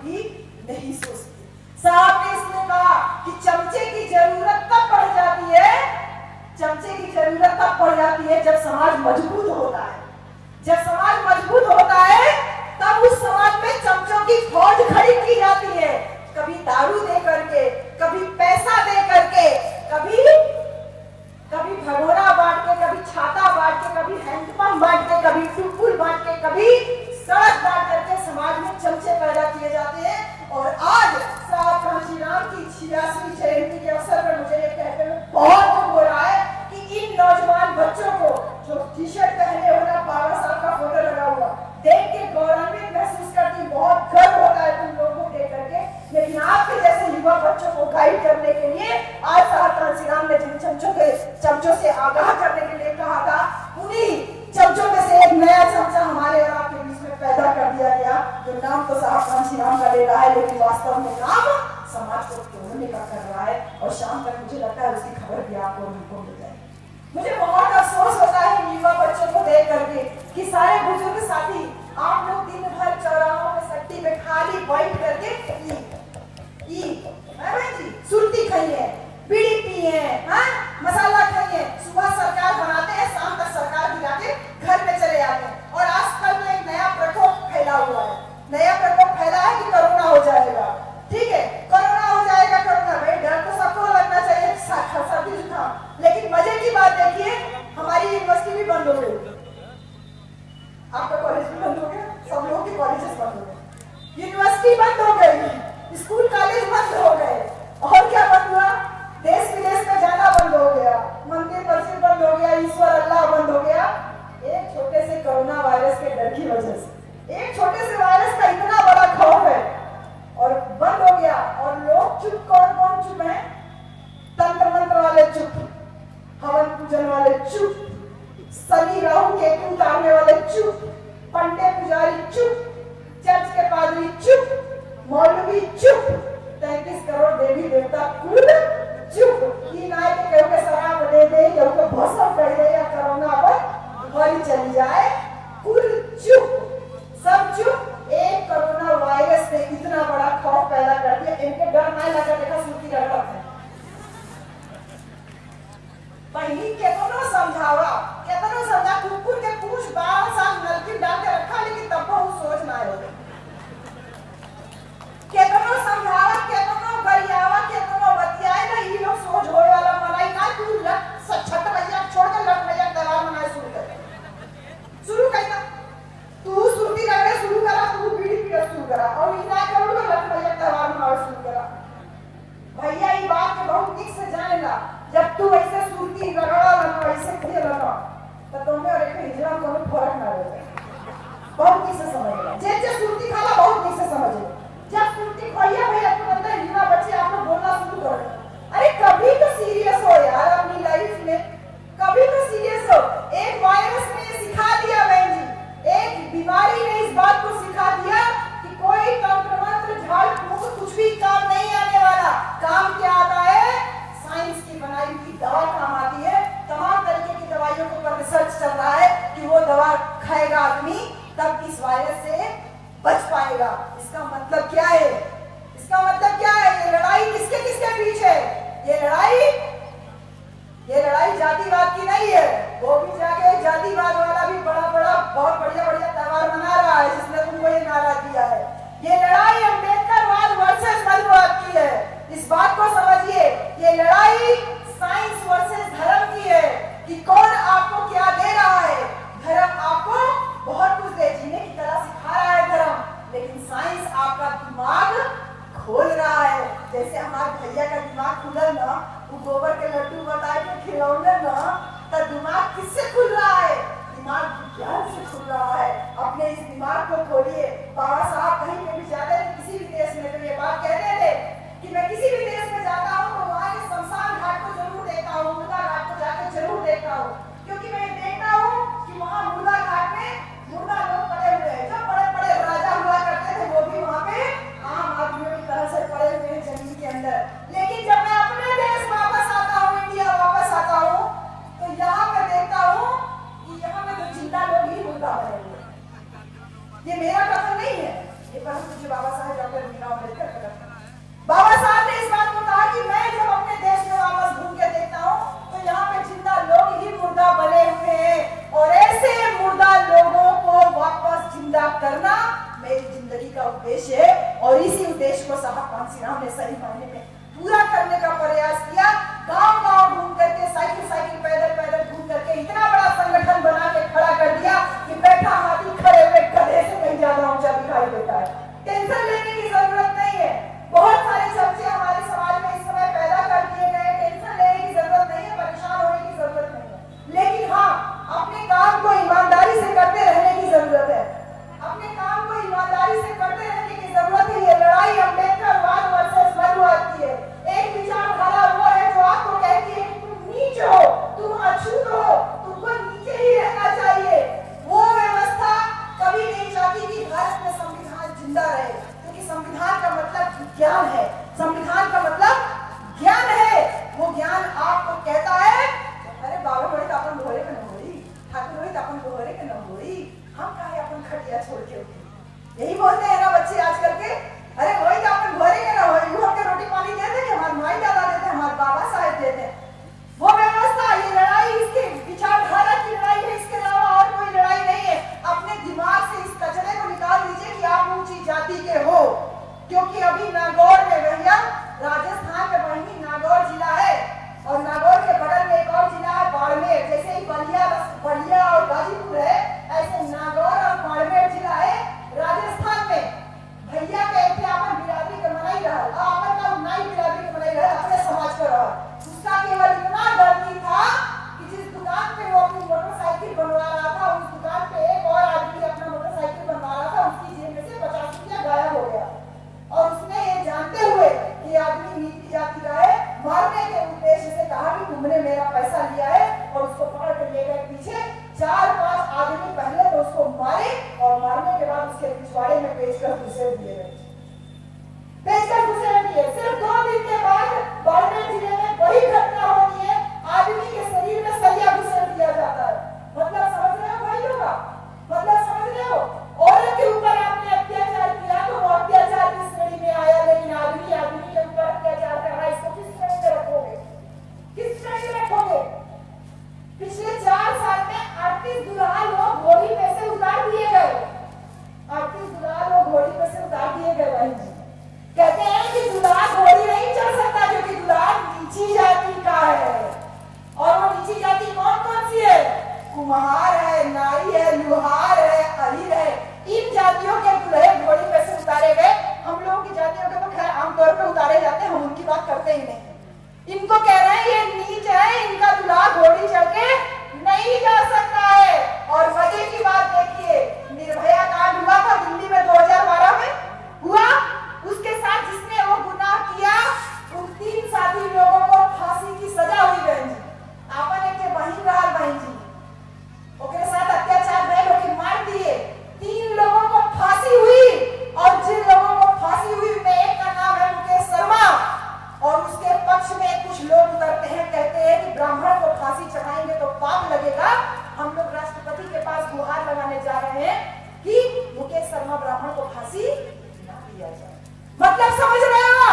भी नहीं सोचते। साहब ने इसमें कहा कि चमचे की जरूरत तब पड़ जाती है, चमचे की जरूरत तब पड़ जाती है जब समाज मजबूत होता है। जब समाज मजबूत होता है तब उस समाज में चमचों की फौज खड़ी की जाती है। कभी दारू दे करके, कभी पैसा दे करके, कभी भगोड़ा बांट के, कभी छाता बांट के, कभी हैंडपंप बांट के, कभी टुलपुल बांट के, कभी सड़क बांट करके समाज में चमचे पैदा किए जाते हैं। और आज साहब कांशी राम की 86वीं जयंती के अवसर पर मुझे ये कहते हुए बहुत दुख हो रहा है कि इन नौजवान बच्चों को जो टी शर्ट पहने हो ना, बाबा साहब का फोटो लगा हुआ, देख के गौरवान्वित महसूस करती, बहुत गर्व होता है तुम लोगों को देख करके। लेकिन आपके जैसे युवा बच्चों को गाइड करने के लिए आज साहब कांशी राम ने जिन चमचों से आगाह करने के लिए कहा था, उन्हीं चमचों में से एक नया चमचा हमारे और आपके बीच में पैदा कर दिया गया, जो नाम तो साहब कांशी राम का ले रहा है, लेकिन वास्तव में नाम समाज को तोड़ने का कर रहा है। और शाम तक मुझे लगता है उसकी खबर भी आपको मिल जाएगी। मुझे बहुत अफसोस होता है युवा बच्चों को देख करके कि सारे बुजुर्ग साथी आप लोग दिन भर चौराहों में सट्टी पे खाली बैठ करके सुरती खाइए, बीड़ी पिए, मसाला खाइए। सुबह सरकार बनाते हैं, शाम तक सरकार गिरा के घर में चले जाते हैं। और आजकल में एक नया प्रकोप फैला हुआ है, नया प्रकोप फैला है कि कोरोना हो जाएगा। ठीक है, कोरोना हो जाएगा, कोरोना भाई डर तो सबको लगना चाहिए, सर्दी जुकाम। लेकिन मजे की बात देखिए, हमारी यूनिवर्सिटी भी बंद हो गई, आपका कॉलेज भी बंद हो गया, सब लोगों के कॉलेजेस बंद हो गए, यूनिवर्सिटी बंद हो गई, स्कूल कॉलेज बंद हो गए। और क्या बंद हुआ? देश विदेश में जाना बंद हो गया, मंदिर मस्जिद बंद हो गया, ईश्वर अल्लाह बंद हो गया। एक छोटे से कोरोना वायरस के डर की वजह से, एक छोटे से वायरस का इतना बड़ा खौफ है और बंद हो गया। और लोग चुप, कौन कौन चुप है? तंत्र मंत्र वाले चुप, हवन पूजन वाले चुप, शनि राहु केतु उतारने वाले चुप, पंडे पुजारी चुप, चर्च के पादरी चुप, मौलवी चुप, 33 करोड़ देवी देवता कुल चुप। की नाय के केहू के शराब दे दे, केहू के भस्म कर दे, या कोरोना पर गोली चली जाए, कुल चुप, सब चुप। एक कोरोना वायरस ने इतना बड़ा खौफ पैदा कर दिया, इनके डर ना लगा। देखा सूती रगड़ा है बहनी, केतनो समझावा, केतनो समझा, कुकुर के पूछ 12 साल नलकी डाल के रखा, लेकिन तब वो सोच ना हो। केतनो समझावा, केतनो गरियावा, केतनो बतियाए ना, ये लोग सोच होए वाला मलाई ना। तू छठ भैया छोड़ के लट भैया त्योहार मनाए शुरू कर तू सुरती रगड़े शुरू करा, तू बीड़ी पीना शुरू करा, और इना करो तो लट भैया त्योहार मनाए शुरू करा। भैया ये बात के बहुत ठीक से जानेगा, जब तू ऐसे सुरती रगड़ा लगा, ऐसे किए लगा, तो तुम्हें और एक हिजड़ा को फर्क ना रहेगा। बहुत ठीक से समझेगा, जे सुरती खाला बहुत ठीक से समझेगा। जब सुरती खोइया भैया तो लगता है युवा बच्चे आप लोग बोलना शुरू करो, अरे कभी तो सीरियस हो यार अपनी लाइफ में, कभी तो सीरियस हो। एक वायरस ने ये सिखा दिया बहन जी, एक बीमारी ने इस बात को सिखा दिया कि कोई तंत्र मंत्र झाड़ फूंक कुछ भी काम नहीं आने वाला। काम क्या आता है? साइंस की बनाई हुई दवा काम आती है। तमाम तरीके की दवाइयों के ऊपर रिसर्च चल रहा है कि वो दवा खाएगा आदमी तब इस वायरस से बच पाएगा। इसका मतलब क्या है? इसका मतलब क्या है? ये लड़ाई किसके किसके बीच है? ये लड़ाई जातिवाद की नहीं है। वो भी जाके जातिवाद वाला भी बड़ा बहुत बढ़िया त्योहार मना रहा है, जिसने तुमको ये नारा दिया है। ये लड़ाई अम्बेडकरवाद वर्सेस मनुवाद की है। इस बात को समझिए, ये लड़ाई साइंस वर्सेस धर्म की है कि कौन आपको क्या दे रहा है। धर्म आपको बहुत कुछ दे, जीने की तरह सिखा रहा है धर्म, लेकिन साइंस आपका दिमाग खोल रहा है। जैसे हमारे भैया का दिमाग खुला ना, वो गोबर के लड्डू बताए के खिलौने ना, तो दिमाग किससे खुल रहा है? दिमाग विज्ञान से खुल रहा है। अपने इस दिमाग को खोलिए। बाबा साहब कहीं पे भी जाते थे, किसी भी देश में, तो ये बात कहते थे कि मैं किसी भी देश में जाता हूँ तो वहाँ के शमशान घाट को जरूर देखता हूँ, मुर्दा घाट को जाकर जरूर देखता हूँ, क्योंकि मैं देखता हूँ कि वहाँ मुर्दा घाट में मुर्दा लोग पड़े हुए हैं। जो बड़े राजा हुआ करते थे वो भी वहाँ पे आम आदमियों की तरह से पड़े हुए हैं जमीन के अंदर। लेकिन जब मैं अपने देश वापस आता हूँ, इंडिया वापस आता हूँ, तो यहाँ पे देखता हूँ कि यहाँ पे तो जिंदा लोग ही मुर्दा बने हुए। ये मेरा कथन नहीं है, ये उद्देश्य को साहब कांसीराम ने सही मायने में पूरा करने का प्रयास किया। गांव-गांव घूम करके, साइकिल पैदल घूम करके इतना बड़ा संगठन बना के खड़ा कर दिया कि बैठा हाथी खड़े हुए गधे से कहीं ज्यादा ऊंचा दिखाई देता है। टेंशन लेने की जरूरत नहीं है। बहुत सारे चर्चे हमारे समाज में इस समय पैदा कर दिए गए। टेंशन लेने की जरूरत नहीं है, परेशान होने की जरूरत नहीं है। लेकिन हाँ, अपने काम को ईमानदारी से करते रहने की जरूरत है। अपने काम को ईमानदारी से करते रहने की जरूरत है। ये लड़ाई अम्बेडकरवाद वर्सेस मनुवाद की है। एक विचारधारा वो है जो आपको कहती है कि तुम नीच हो, तुम अछूत हो, तुमको नीचे ही रहना चाहिए। वो व्यवस्था कभी नहीं चाहती कि भारत में संविधान जिंदा रहे, क्योंकि संविधान का मतलब ज्ञान है। संविधान का मतलब ज्ञान है। वो ज्ञान आपको कहता है, अरे बाबा बड़े तो अपन घोड़े के न होई, ठाकुर होई तो अपन घोड़े के न होई, हम काहे अपन खटिया छोड़ के उठे। यही बोलते हैं ना बच्चे आजकल के, अरे वही तो अपन घोड़े के न होई, वो हमके रोटी पानी दे दे, हमारे माई दादा देते, हमारे बाबा साहब देते। वो व्यवस्था, ये लड़ाई इसके विचारधारा की लड़ाई है, इसके अलावा और कोई लड़ाई नहीं है। अपने दिमाग से इस कचरे को निकाल दीजिए कि आप ऊंची जाति के हो, क्योंकि अभी नागौर में भैया, राजस्थान में वही नागौर जिला है और नागौर के बगल में एक और जिला है बाड़मेर। जैसे ही बलिया और गाजीपुर है, ऐसे नागौर और बाड़मेर जिला है राजस्थान में। भैया कहते अपन बिरादरी के मनाई रहा, अपन का नाई बिरादरी के मनाई रहा, अपने समाज का रहा। उसका केवल इतना गलती था कि जिस दुकान पे वो अपनी मोटरसाइकिल बनवा रहा था, उस दुकान पे एक और आदमी अपना मोटरसाइकिल बनवा रहा था, उसकी जेब में से 50 रुपया गायब हो गया। और उसने ये जानते हुए कि आदमी नीति जाति का है, मारने के उद्देश्य से कहा कि तुमने मेरा पैसा लिया है, और उसको पकड़ कर ले गए पीछे। 4-5 आदमी पहले तो उसको मारे और मारने के बाद उसके पिछवाड़े में पेचकर घुसेड़ दिए गए। सिर्फ 2 दिन के बाद बाड़मेर जिले में वही घटना होती है, आदमी के शरीर में सरिया घुसेड़ दिया जाता है। मतलब समझ रहे हो भाई लोग? मतलब समझ रहे हो? औरत के ऊपर आपने अत्याचार किया तो वो अत्याचार की श्रेणी में आया, लेकिन आदमी के ऊपर अत्याचार कर रहा है, इसको किस श्रेणी में रखोगे? किस श्रेणी में रखोगे? पिछले 4 साल में 38 दुल्हा लोग घोड़ी पे से उतार दिए गए। 38 दुल्हा लोग घोड़ी पे से उतार दिए गए। भाई जी कहते हैं कि दुल्हा घोड़ी नहीं चढ़ सकता, क्योंकि दुल्हा नीची जाति का है। और वो नीची जाति कौन कौन सी है? कुम्हार है, नाई है, लुहार है, अहिर है। इन जातियों के दुल्हे घोड़ी पे से उतारे गए। हम लोगों की जातियों के तो खैर आमतौर पे उतारे जाते हैं, हम उनकी बात करते ही नहीं। इनको कह रहे हैं ये नीच है, इनका दुल्हा घोड़ी चढ़ के नहीं जा सकता है। और मजे की बात देखिए, निर्भया कांड हुआ था दिल्ली में 2012 में हुआ। उसके साथ जिसने वो गुनाह किया, उन 3 साथी लोगों को फांसी की सजा हुई। बहन जी आपन एक बहिन रहा, बहन जी ओकरे साथ अत्याचार भइल, ओके मार दिए। 3 लोगों को फांसी हुई, और जिन लोगों को फांसी हुई में एक का नाम है मुकेश शर्मा। और उसके पक्ष में कुछ लोग उतरते हैं, कहते हैं कि ब्राह्मण को फांसी चढ़ाएंगे तो पाप लगेगा। हम लोग राष्ट्रपति के पास गुहार लगाने जा रहे हैं कि मुकेश शर्मा ब्राह्मण को फांसी ना दिया जाए। मतलब समझ रहे हो?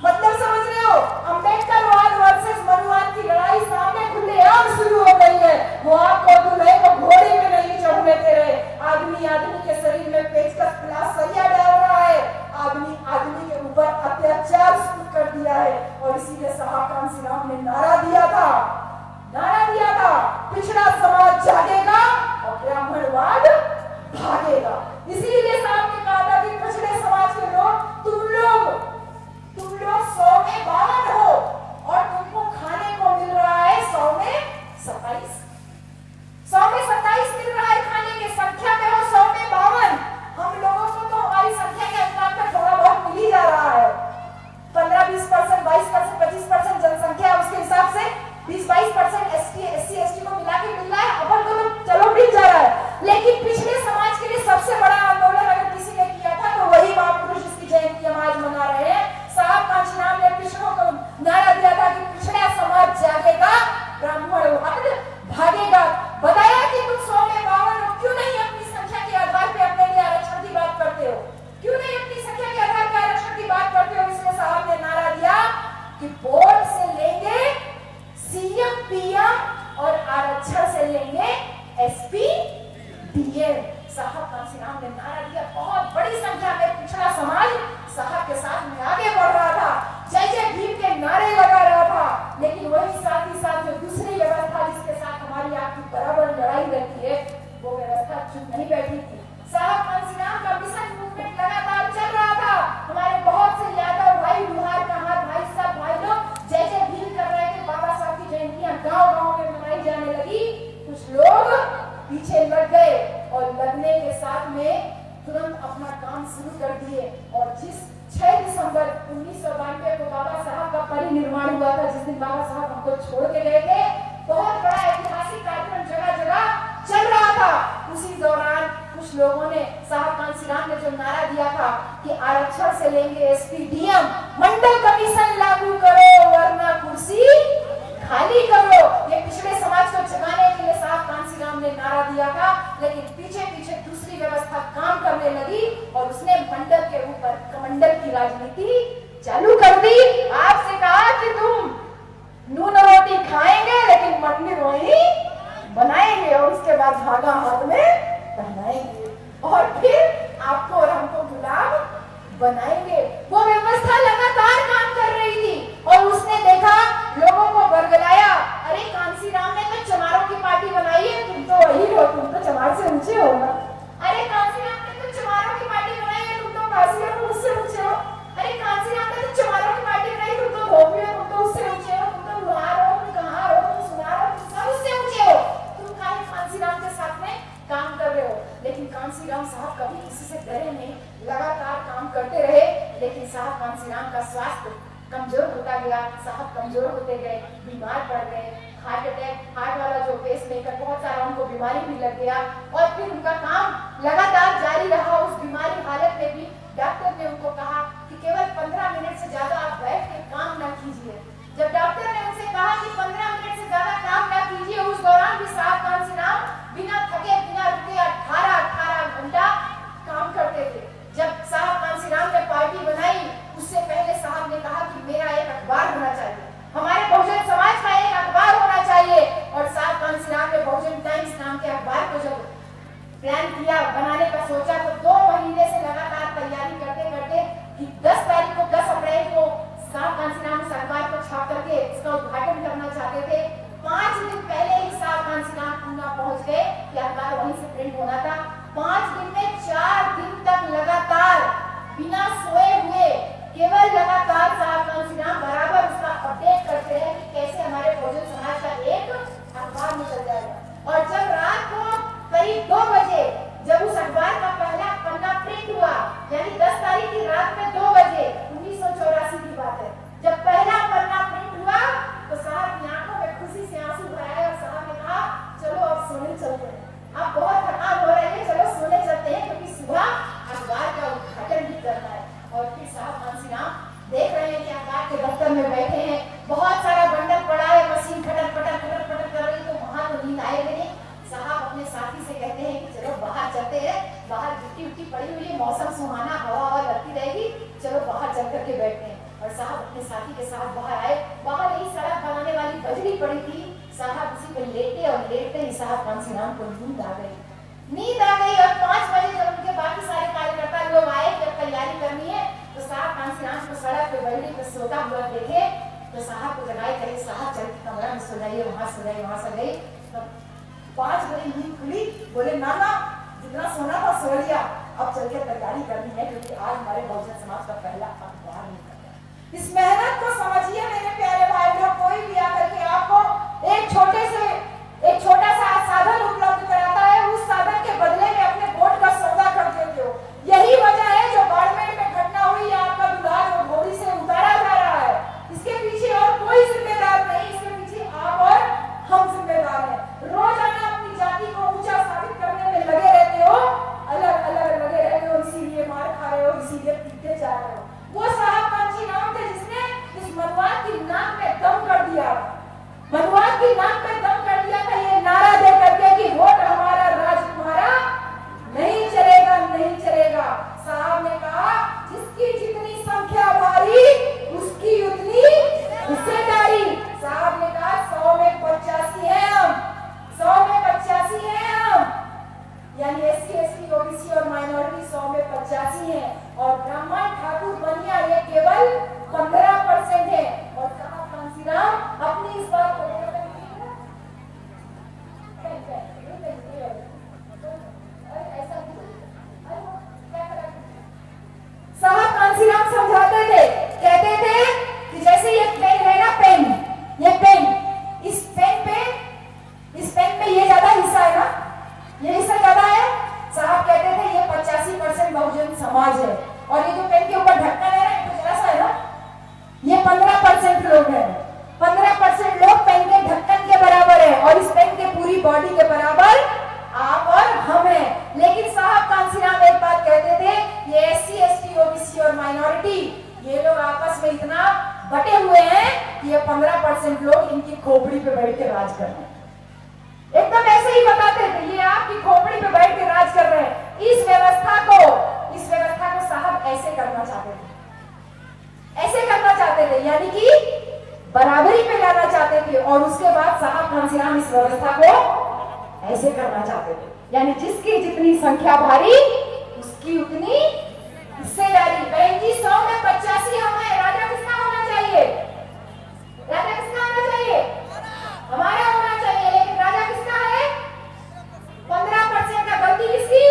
मतलब समझ रहे हो? अम्बेडकरवाद वर्सेस मनुवाद की लड़ाई सामने खुलेआम शुरू हो गई है। वो आपको दूल्हे को घोड़े में नहीं चढ़ने दे रहे, आदमी के शरीर में पेचकस प्लास सरिया डाल रहा है, आदमी के ऊपर अत्याचार शुरू कर दिया है। और इसीलिए साहब कांसीराम ने नारा दिया था, पिछड़ा समाज जागेगा और ब्राह्मणवाद भागेगा। इसीलिए साहब ने कहा था कि पिछड़े समाज के लोग, तुम लोग 100 में 52 हो, और तुमको खाने को मिल रहा है 100 में 27। 100 में 27 मिल रहा है खाने के, संख्या में हो 100 में 52। हम लोगों को तो हमारी संख्या के अनुपात में थोड़ा बहुत मिल ही जा रहा है। 15-20%, 22%, 25% जनसंख्या, उसके हिसाब से 20-22% SC/ST को मिला के मिल रहा है। अपन को तो चलो मिल जा रहा है, लेकिन पिछले समाज के लिए सबसे बड़ा आंदोलन हुआ था जिस दिन बाबा साहब हमको छोड़ के गए थे। बहुत बड़ा ऐतिहासिक कार्यक्रम जगह जगह चल रहा था। उसी दौरान कुछ लोगों ने, साहब कांसीराम ने जो नारा दिया था कि आरक्षण से लेंगे एसपीडीएम, मंडल कमीशन लागू करो वरना कुर्सी खाली करो, ये पिछड़े समाज को जगाने के लिए साहब कांसीराम ने नारा दिया था। लेकिन पीछे पीछे दूसरी व्यवस्था काम करने लगी और उसने मंडल के ऊपर कमंडल की राजनीति चालू कर दी। आपसे कहा कि तुम नून रोटी खाएंगे लेकिन मंदिर वही बनाएंगे और उसके बाद धागा हाथ में पहनाएंगे और फिर आपको और हमको गुलाम बनाएंगे। वो व्यवस्था लगातार काम कर रही थी और उसने देखा, लोगों को बरगलाया, अरे कांसीराम ने तो चमारों की पार्टी बनाई है, तुम तो वही हो, तुम तो चमार से ऊंचे हो ना। अरे कांसीराम ने तो चमारों की पार्टी बनाई है, तुम तो कांसीराम से उससे ऊंचे हो। अरे कांसीराम ने तो चमारों की पार्टी बनाई, तुम तो धोबी हो, तुम तो उससे ऊंचे हो, तुम तो लुहार हो, तुम कहार हो, तुम सुनार हो, तुम सब उससे ऊंचे हो। तुम खाली कांसीराम के साथ में काम कर रहे हो। लेकिन कांसीराम साहब कभी किसी से डरे नहीं, लगातार काम करते रहे। लेकिन साहब कांसीराम का स्वास्थ्य कमजोर होता गया, साहब कमजोर होते गए, बीमार पड़ गए, हार्ट अटैक, हार्ट वाला जो पेसमेकर, बहुत सारा उनको बीमारी भी लग गया और फिर उनका काम लगातार जारी रहा। उस बीमारी हालत में भी डॉक्टर ने उनको कहा कि केवल 15 मिनट से ज्यादा आप बैठ के काम ना कीजिए। जब डॉक्टर ने उनसे कहा कि 15 मिनट से ज्यादा काम ना कीजिए, उस दौरान भी साहब कांसीराम बिना थके बिना रुके 18 घंटा काम करते थे। जब साहब कांसीराम ने पार्टी बनाई, उससे पहले साहब ने कहा कि मेरा एक अखबार होना चाहिए, हमारे बहुजन समाज का एक अखबार होना चाहिए। और साहब कांसीराम ने बहुजन टाइम्स नाम के अखबार को जब प्लान किया, बनाने का सोचा, तो 2 महीने से लगातार तैयारी करते करते कि 10 अप्रैल को साहब कांसीराम उस अखबार को छाप करके इसका उद्घाटन करना चाहते थे। 5 दिन पहले ही साहब कांसीराम पूना पहुंच गए कि अखबार वहीं से प्रिंट होना था। 5 दिन में 4 दिन तक लगातार बिना सोए हुए, केवल लगातार साहब कांसीराम बराबर उसका अपडेट करते हैं कि कैसे हमारे बहुजन समाज का एक अखबार निकल जाएगा। और जब रात को करीब 2 बजे जब उस अखबार का पहला पन्ना प्रिंट हुआ, यानी 10 तारीख की रात में 2 बजे 1984 की बात है, जब पहला पन्ना प्रिंट हुआ तो साहब की आंखों में खुशी से आंसू भर आए और साहब ने कहा, चलो अब सोने चलते हैं, अब बहुत थकान हो रही है, चलो सोने चलते हैं क्योंकि सुबह अखबार का उद्घाटन भी करना है। और फिर साहब कांसीराम देख रहे हैं कि अखबार के दफ्तर में बैठे हैं, बहुत सारा बंडल पड़ा है, मशीन खटर पटर कर रही, तो वहां तो नींद आएगी नहीं। साहब अपने साथी से कहते हैं कि चलो बाहर चलते हैं, बाहर गिट्टी उट्टी पड़ी हुई है, मौसम सुहाना, हवा लगती रहेगी, चलो बाहर चल करके बैठते हैं। और साहब अपने साथी के साथ बाहर आए, बाहर ही सड़क बनाने वाली बजरी पड़ी थी, साहब उसी पे लेटे और लेटते ही साहब कांसीराम को नींद आ गई। और 5 बजे जब उनके बाकी सारे कार्यकर्ता लोग आए कि अब तैयारी करनी है, तो साहब कांसीराम को सड़क पे बजरी पे सोता हुआ देखे तो साहब को जगाए, कहे साहब चल के कमरा में सो जाइए, वहां सो जाइए, वहां सो गई। तो 5 बजे नींद खुली, बोले नाना जितना सोना था सो लिया, अब चल के तैयारी करनी है क्योंकि आज हमारे बहुजन समाज का पहला अखबार निकल गया। इस मेहनत को समझिए मेरे प्यारे भाइयों, कोई भी आकर के आपको एक छोटा सा साधन उपलब्ध कराता है, उस साधन के बदले में अपने वोट का सौदा कर देते हो। यही वजह है जो बाड़मेर में घटना हुई, आपका दूल्हा जो घोड़ी से उतारा जा रहा है, इसके पीछे और कोई जिम्मेदार नहीं, इसके पीछे आप और हम जिम्मेदार हैं। रोजाना अपनी जाति को ऊंचा साबित करने में लगे रहते हो, अलग अलग लगे रहते हो, इसीलिए मार खा रहे हो, इसीलिए पीटते जा रहे हो। वो साहब कांसीराम थे जिसने इस मनुवाद की नाक में दम कर दिया, मनुवाद की नाक में दम कर दिया था ये नारा दे करके कि वोट हमारा राज तुम्हारा नहीं चलेगा, नहीं चलेगा। साहब ने कहा जिसकी जितनी संख्या भारी उसकी उतनी हिस्सेदारी। साहब ने कहा 100 में 85 है हम, 100 में 85 है हम, यानी SC, ST, OBC और माइनॉरिटी 100 में 85 है और ब्राह्मण ठाकुर बनिया ये केवल 15% है। और साहब कांसीराम अपनी इस बात को ये लोग आपस में इतना बटे हुए हैं कि ये 15% लोग इनकी खोपड़ी पे बैठ के राज कर रहे हैं। एकदम ऐसे ही बताते थे, ये आपकी खोपड़ी पे बैठ के राज कर रहे हैं। इस व्यवस्था को साहब ऐसे करना चाहते थे, ऐसे करना चाहते थे, यानी कि बराबरी पे लाना चाहते थे। और उसके बाद साहब कांसीराम इस व्यवस्था को ऐसे करना चाहते थे, यानी जिसकी जितनी संख्या भारी उसकी उतनी हिस्सेदारी। बहन जी 100 में 85 हम हैं, राजा किसका होना चाहिए? राजा किसका होना चाहिए? हमारा होना चाहिए। लेकिन राजा किसका है? 15% का। गलती किसकी?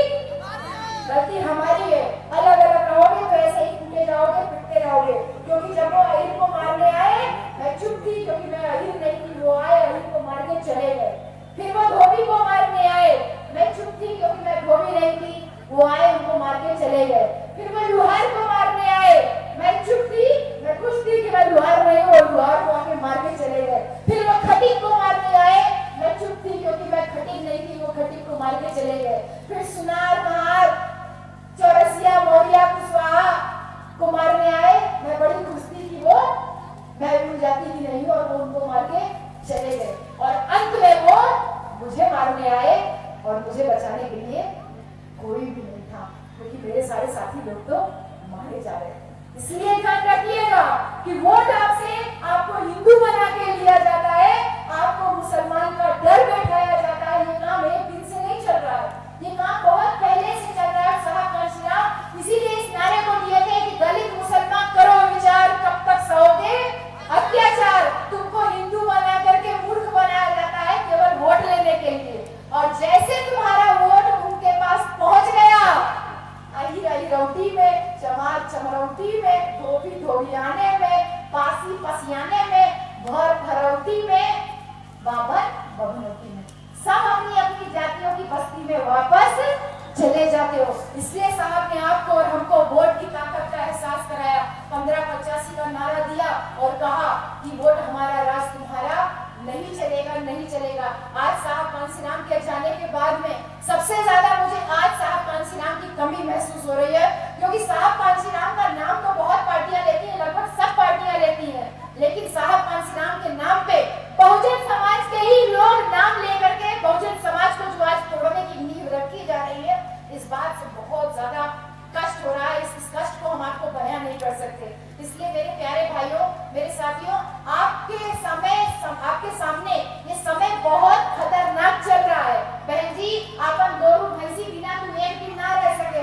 गलती हमारी है। अलग अलग रहोगे तो ऐसे ही टूटे जाओगे, पिटते रहोगे। क्योंकि जब वो अहिर को मारने आए, मैं चुप थी क्योंकि मैं अहिर नहीं थी। वो आए, अहिर को मार के चले गए। फिर वो धोबी को मारने आए, मैं चुप थी क्योंकि मैं धोबी नहीं थी। वो आए, उनको मार के चले गए। फिर वो लुहार को मारने आए, मैं चुप थी, मैं खुश थी कि मैं लुहार नहीं हूँ, और लुहार को आके मार के चले गए। फिर वो खटीक को मारने आए, मैं चुप थी क्योंकि मैं खटीक नहीं थी, वो खटीक को मार के चले गए। फिर सुनार, महार, चौरसिया, मौर्या, कुशवाहा को मारने आए, मैं बड़ी खुश थी कि वो मैं भूल जाती ही नहीं हूँ, और वो उनको मार के चले गए। और अंत में वो मुझे मारने आए और मुझे बचाने के लिए कोई भी नहीं था, क्योंकि मेरे सारे साथी लोग तो मारे जा रहे थे। इसलिए ध्यान रखिएगा कि वोट आपसे आपको हिंदू बना के लिया जाता है, आपको मुसलमान का डर बैठाया जाता है। ये काम एक दिन से नहीं चल रहा है, ये काम बहुत पहले से चल रहा है। साहब कांशीराम इसीलिए इस नारे को दिए थे कि दलित मुसलमान करो विचार, कब तक सहोगे अत्याचार। तुमको हिंदू बना करके मूर्ख बनाया जाता है केवल वोट लेने के लिए। और जैसे तुम्हारा वोट उनके पास पहुंच गया, अहिरौती में, चमार चमरौती में, धोबी धोबियाने में, पासी पसियाने में, भर भरौती में, बाबर बभनौती में, सब अपनी अपनी जातियों की बस्ती में वापस चले जाते हो। इसलिए साहब ने आपको और हमको वोट की ताकत का एहसास कराया, 1585 का नारा दिया और कहा कि वोट हमारा, राज तुम्हारा, नहीं चलेगा, नहीं चलेगा। आज साहब कांसीराम के जाने के बाद में सबसे ज्यादा मुझे आज साहब कांसीराम की कमी महसूस हो रही है, क्योंकि साहब कांसीराम का नाम तो बहुत पार्टियां लेती हैं, लगभग सब पार्टियां लेती हैं, लेकिन साहब कांसीराम के नाम पे बहुजन समाज के ही लोग नाम लेकर के बहुजन समाज को जो आज तोड़ने की नींव रखी जा रही है, इस बात से बहुत ज्यादा कष्ट हो रहा है। इस कष्ट को हम आपको बयान नहीं कर सकते। इसलिए मेरे प्यारे भाइयों, मेरे साथियों, आपके सामने ये समय बहुत खतरनाक चल रहा है। बहन जी, आपन गोरू भैंसी बिना तुम एक दिन ना रह सके,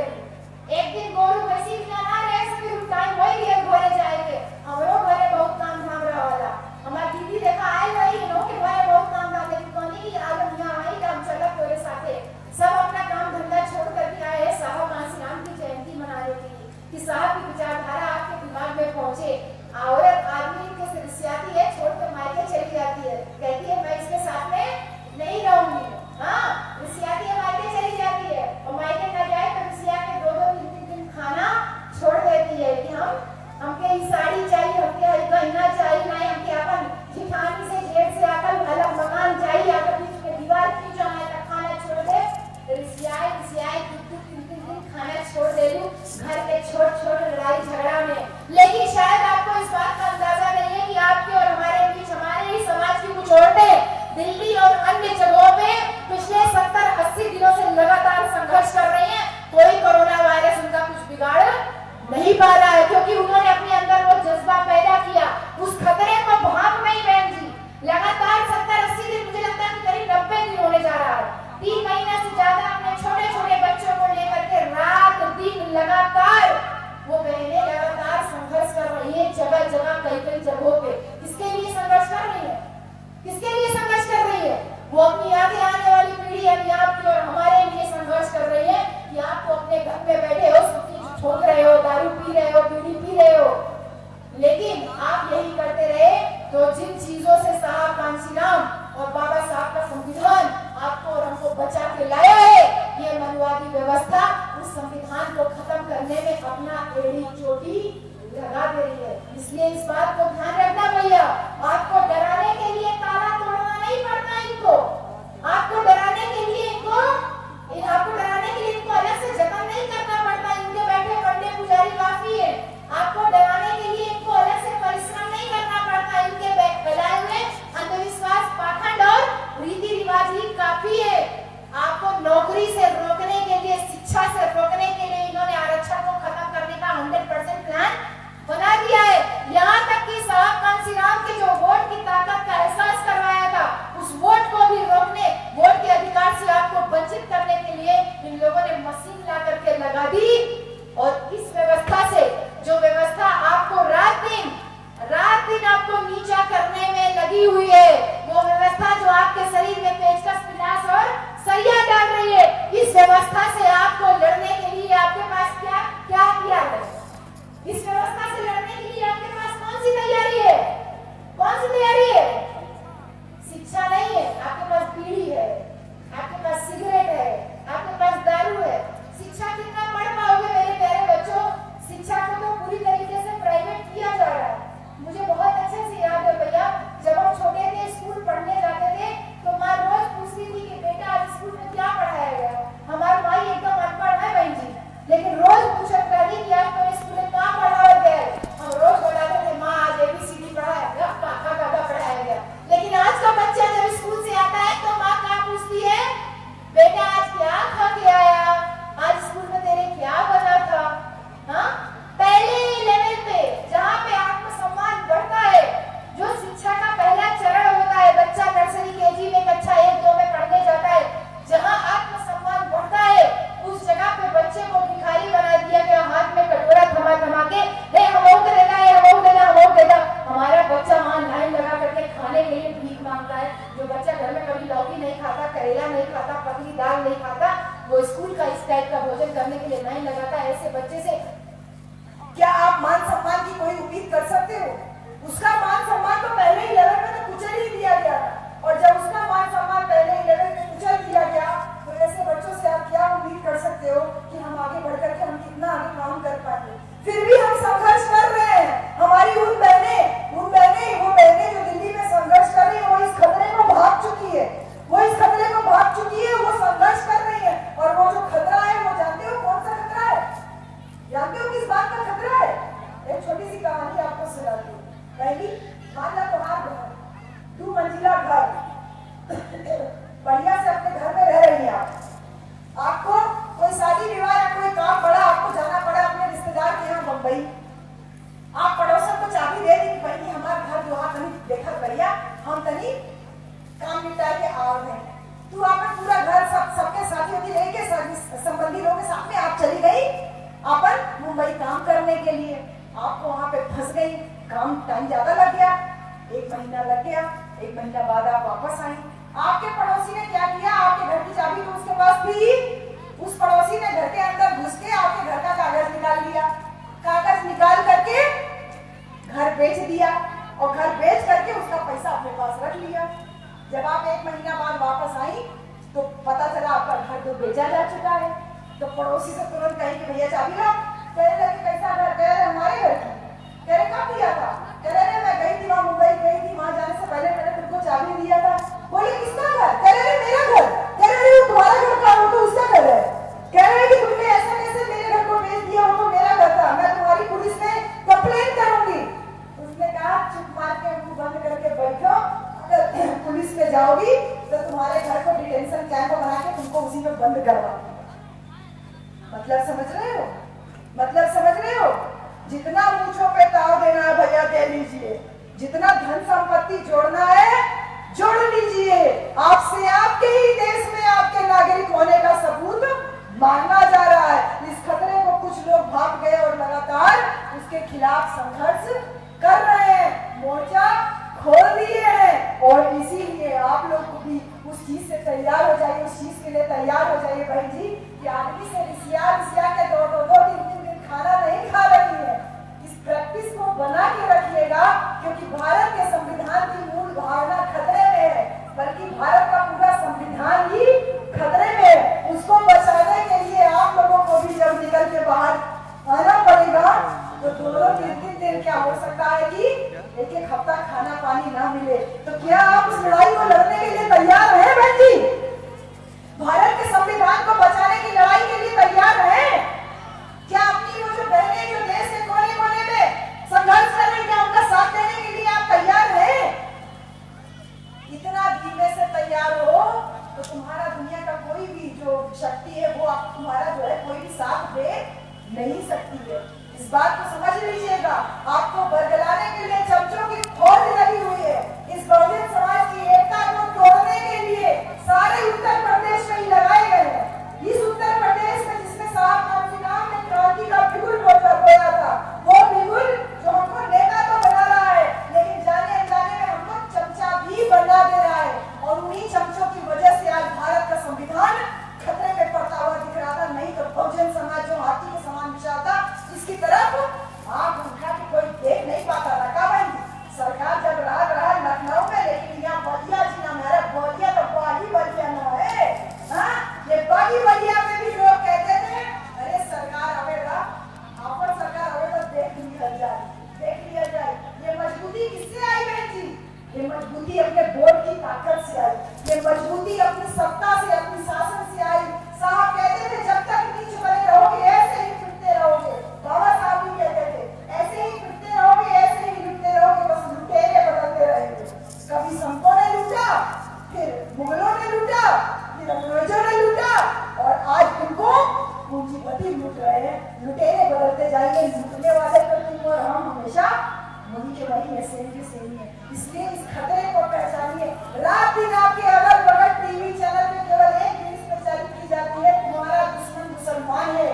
एक दिन गोरू भैंसी बिना ना रह सके, टाइम हो गया घरे जाएंगे। हमरो घरे बहुत काम धाम रहा वाला, हमारी दीदी देखा आए रही, लोग के घरे बहुत काम धाम, लेकिन कहनी कि आज यहाँ आई काम चलत तोरे साथे, सब अपना काम धंधा छोड़ करके आए हैं साहब कांसीराम की जयंती मनाने के लिए, कि साहब की विचारधारा आपके दिमाग में पहुंचे। औरत आदमी के सिरसियाती है, छोड़ के मायके चली जाती है, कहती है मैं इसके साथ में नहीं रहूंगी। हाँ, रिसियाती है, मायके चली जाती है, और मायके न जाए तो रिसिया के 2-2, 3-3 दिन खाना छोड़ देती है कि हमके ये साड़ी चाहिए, हमके गहना चाहिए, नहीं हमके अपन जिठानी से जेठ से आकर अलग मकान चाहिए, आकर बीच में दीवार खींचो, मैं तक खाना छोड़ दे। रिसियाए 2-3 दिन खाना छोड़ दे लूं घर के छोट लड़ाई झगड़ा में। लेकिन शायद आपको इस बात का अंदाजा नहीं है कि आपके और हमारे बीच, हमारे ही समाज की कुछ औरतें दिल्ली और अन्य जगहों पे पिछले 70-80 दिनों से लगातार संघर्ष कर रही हैं। कोई कोरोना वायरस उनका कुछ बिगाड़ नहीं पा रहा है, क्योंकि उन्होंने अपने अंदर वो जज्बा पैदा किया, उस खतरे को भाग में ही बहन जी लगातार 70-80 दिन, मुझे लगता है कि करीब 90 दिन होने जा रहा है, 3 महीने से ज्यादा अपने छोटे छोटे बच्चों को लेकर के रात दिन लगातार वो बहनें लगातार संघर्ष कर रही है, जगह जगह कई जगहों पे। किसके लिए संघर्ष कर रही है? किसके लिए संघर्ष कर रही है? वो अपनी आगे आने वाली पीढ़ी यानी आपकी और हमारे लिए संघर्ष कर रही है कि आप तो अपने घर में बैठे हो, सब ठोक रहे हो, दारू पी रहे हो, बीड़ी पी रहे हो, लेकिन आप यही करते रहे तो जिन चीजों से साहब कांसीराम और बाबा साहब का संविधान आपको और हमको बचा के लाया है, ये मनुवादी व्यवस्था उस संविधान को खत्म करने में अपना एड़ी चोटी लगा दे रही है। इसलिए इस बात को ध्यान रखना भैया, आपको डराने के लिए ताला तोड़ना नहीं पड़ता इनको, आपको डराने के लिए इनको अलग से जतन नहीं करना पड़ता, इनके बैठे पंडित पुजारी काफी है। आपको डराने के पहली मान लो तुम्हारा घर 2 मंजिला घर, बढ़िया से अपने घर में रह रही हैं आप। आपको कोई शादी विवाह या कोई काम पड़ा, आपको जाना पड़ा अपने रिश्तेदार के यहाँ बम्बई। आप पड़ोसन को चाबी दे दी कि भाई हमारा घर जो हाँ कहीं देखा बढ़िया, हम तनी काम निपटा के आओ हैं। तू आपने पूरा घर सबके साथियों की लेके संबंधी लोगों के साथ में आप चली गई अपन मुंबई काम करने के लिए। आपको वहां पे फंस गई, काम टाइम ज्यादा लग गया, 1 महीना लग गया। 1 महीना बाद आप वापस आई। आपके पड़ोसी ने क्या किया, आपके घर की चाबी तो उसके पास थी, उस पड़ोसी ने घर के अंदर घुस के आपके घर का कागज निकाल लिया। कागज निकाल करके घर बेच दिया और घर बेच करके उसका पैसा अपने पास रख लिया। जब आप 1 महीना बाद वापस आई तो पता चला आपका घर तो बेचा जा चुका है। तो पड़ोसी से तुरंत कही कि भैया चाबी लो। कहने लगे कैसा घर? कह रहे हमारे घर की। कह रहे कब दिया था? कह रहे मैं गई थी वहां, मुंबई गई थी, वहां जाने से पहले मैंने तुमको चाबी दिया था। बोले किसका घर? कह रहे मेरा घर। कह रहे वो तुम्हारा घर का, वो तो उसका घर है। कह रहे कि तुमने ऐसा कैसे मेरे घर को बेच दिया, वो तो मेरा घर था, मैं तुम्हारी पुलिस में कंप्लेन करूंगी। उसने कहा चुप मार के मुंह बंद करके बैठो, अगर पुलिस में जाओगी तो तुम्हारे घर को डिटेंशन कैंप बना के तुमको उसी में बंद करवा दूंगा। मतलब समझ रहे हो? मतलब समझ रहे हो? जितना मूंछों पे ताव देना है भैया कह लीजिए, जितना धन संपत्ति जोड़ना है जोड़ लीजिए। आपसे आपके ही देश में आपके नागरिक होने का सबूत मांगा जा रहा है। इस खतरे को कुछ लोग भाग गए और लगातार उसके खिलाफ संघर्ष कर रहे हैं, मोर्चा खोल दिए हैं। और इसीलिए आप लोग को भी उस चीज से तैयार हो जाइए, उस चीज के लिए तैयार हो जाइए भाई जी कि आदमी से रिसिया के 2 दिन खाना नहीं खा रही है। इस प्रैक्टिस को बना के रखिएगा, क्योंकि भारत के संविधान की मूल भावना खतरे में है, बल्कि भारत का पूरा संविधान ही खतरे में है। उसको बचाने के लिए आप लोगों को भी जब निकल के बाहर आना पड़ेगा तो 2-3 दिन क्या हो सकता है कि 1-1 हफ्ता खाना पानी ना मिले। तो क्या आप उस लड़ाई को लड़ने के लिए तैयार हैं बहन जी? भारत के संविधान को बचाने की लड़ाई के लिए तैयार हैं? क्या अपनी वो जो बहनें जो देश के कोने-कोने में संघर्ष कर रही हैं उनका साथ देने के लिए आप तैयार हैं? इतना धीमे से तैयार हो तो तुम्हारा दुनिया का कोई भी जो शक्ति है वो आप तुम्हारा जो है कोई भी साथ दे नहीं सकती है। इस बात को समझ लीजिएगा। आपको बरगलाने के लिए चमचों की फौज लगी हुई है। इस बहुजन समाज की एकता को तोड़ने के लिए सारे उत्तर प्रदेश में ही लगाए गए हैं। इस उत्तर प्रदेश में जिसमें साहब नाम ने क्रांति का बिगुल बोया था, वो बिगुल जो हमको नेता तो बना रहा है लेकिन जाने अनजाने में हमको चमचा भी बना दे रहा है। और उन्हीं चमचों की वजह से आज भारत का संविधान खतरे में पड़ता हुआ दिख रहा था। नहीं तो बहुजन समाज जो हाथी के समान विचार था, इसकी तरफ आंख उठा के कोई देख नहीं पाता था। का भाई सरकार जब राज रहा लखनऊ में, लेकिन यहाँ बलिया जिला में, अरे बलिया तो बागी बलिया ना है। हाँ, ये बागी बलिया में भी लोग कहते थे अरे सरकार आवेगा, अपन सरकार आवेगा, देख लिया जाए, देख लिया जाए। ये मजबूती किससे आई बहन जी? ये मजबूती अपने बोर्ड की ताकत से आई, ये मजबूती अपनी सत्ता से, अपनी शासन से आई। साहब कहते थे जब तक नीच बने रहोगे ऐसे ही पिटते रहोगे। बाबा साहब भी कहते थे ऐसे ही पिटते रहोगे, ऐसे ही लूटते रहोगे, बस लुटेरे बदलते रहेंगे। कभी संतों ने लूटा, फिर मुगलों ने लूटा, फिर अंग्रेजों ने लूटा, और आज तुमको पूंजीपति लूट रहे हैं। लुटेरे बदलते जाएंगे, लूटने वाले तो तुम और हम हमेशा वही के वही है, सेम के सेम है। इसलिए इस खतरे को पहचानिए। रात दिन आपके अगल बगल टीवी चैनल में केवल एक न्यूज प्रचारित की जाती है, तुम्हारा दुश्मन मुसलमान है,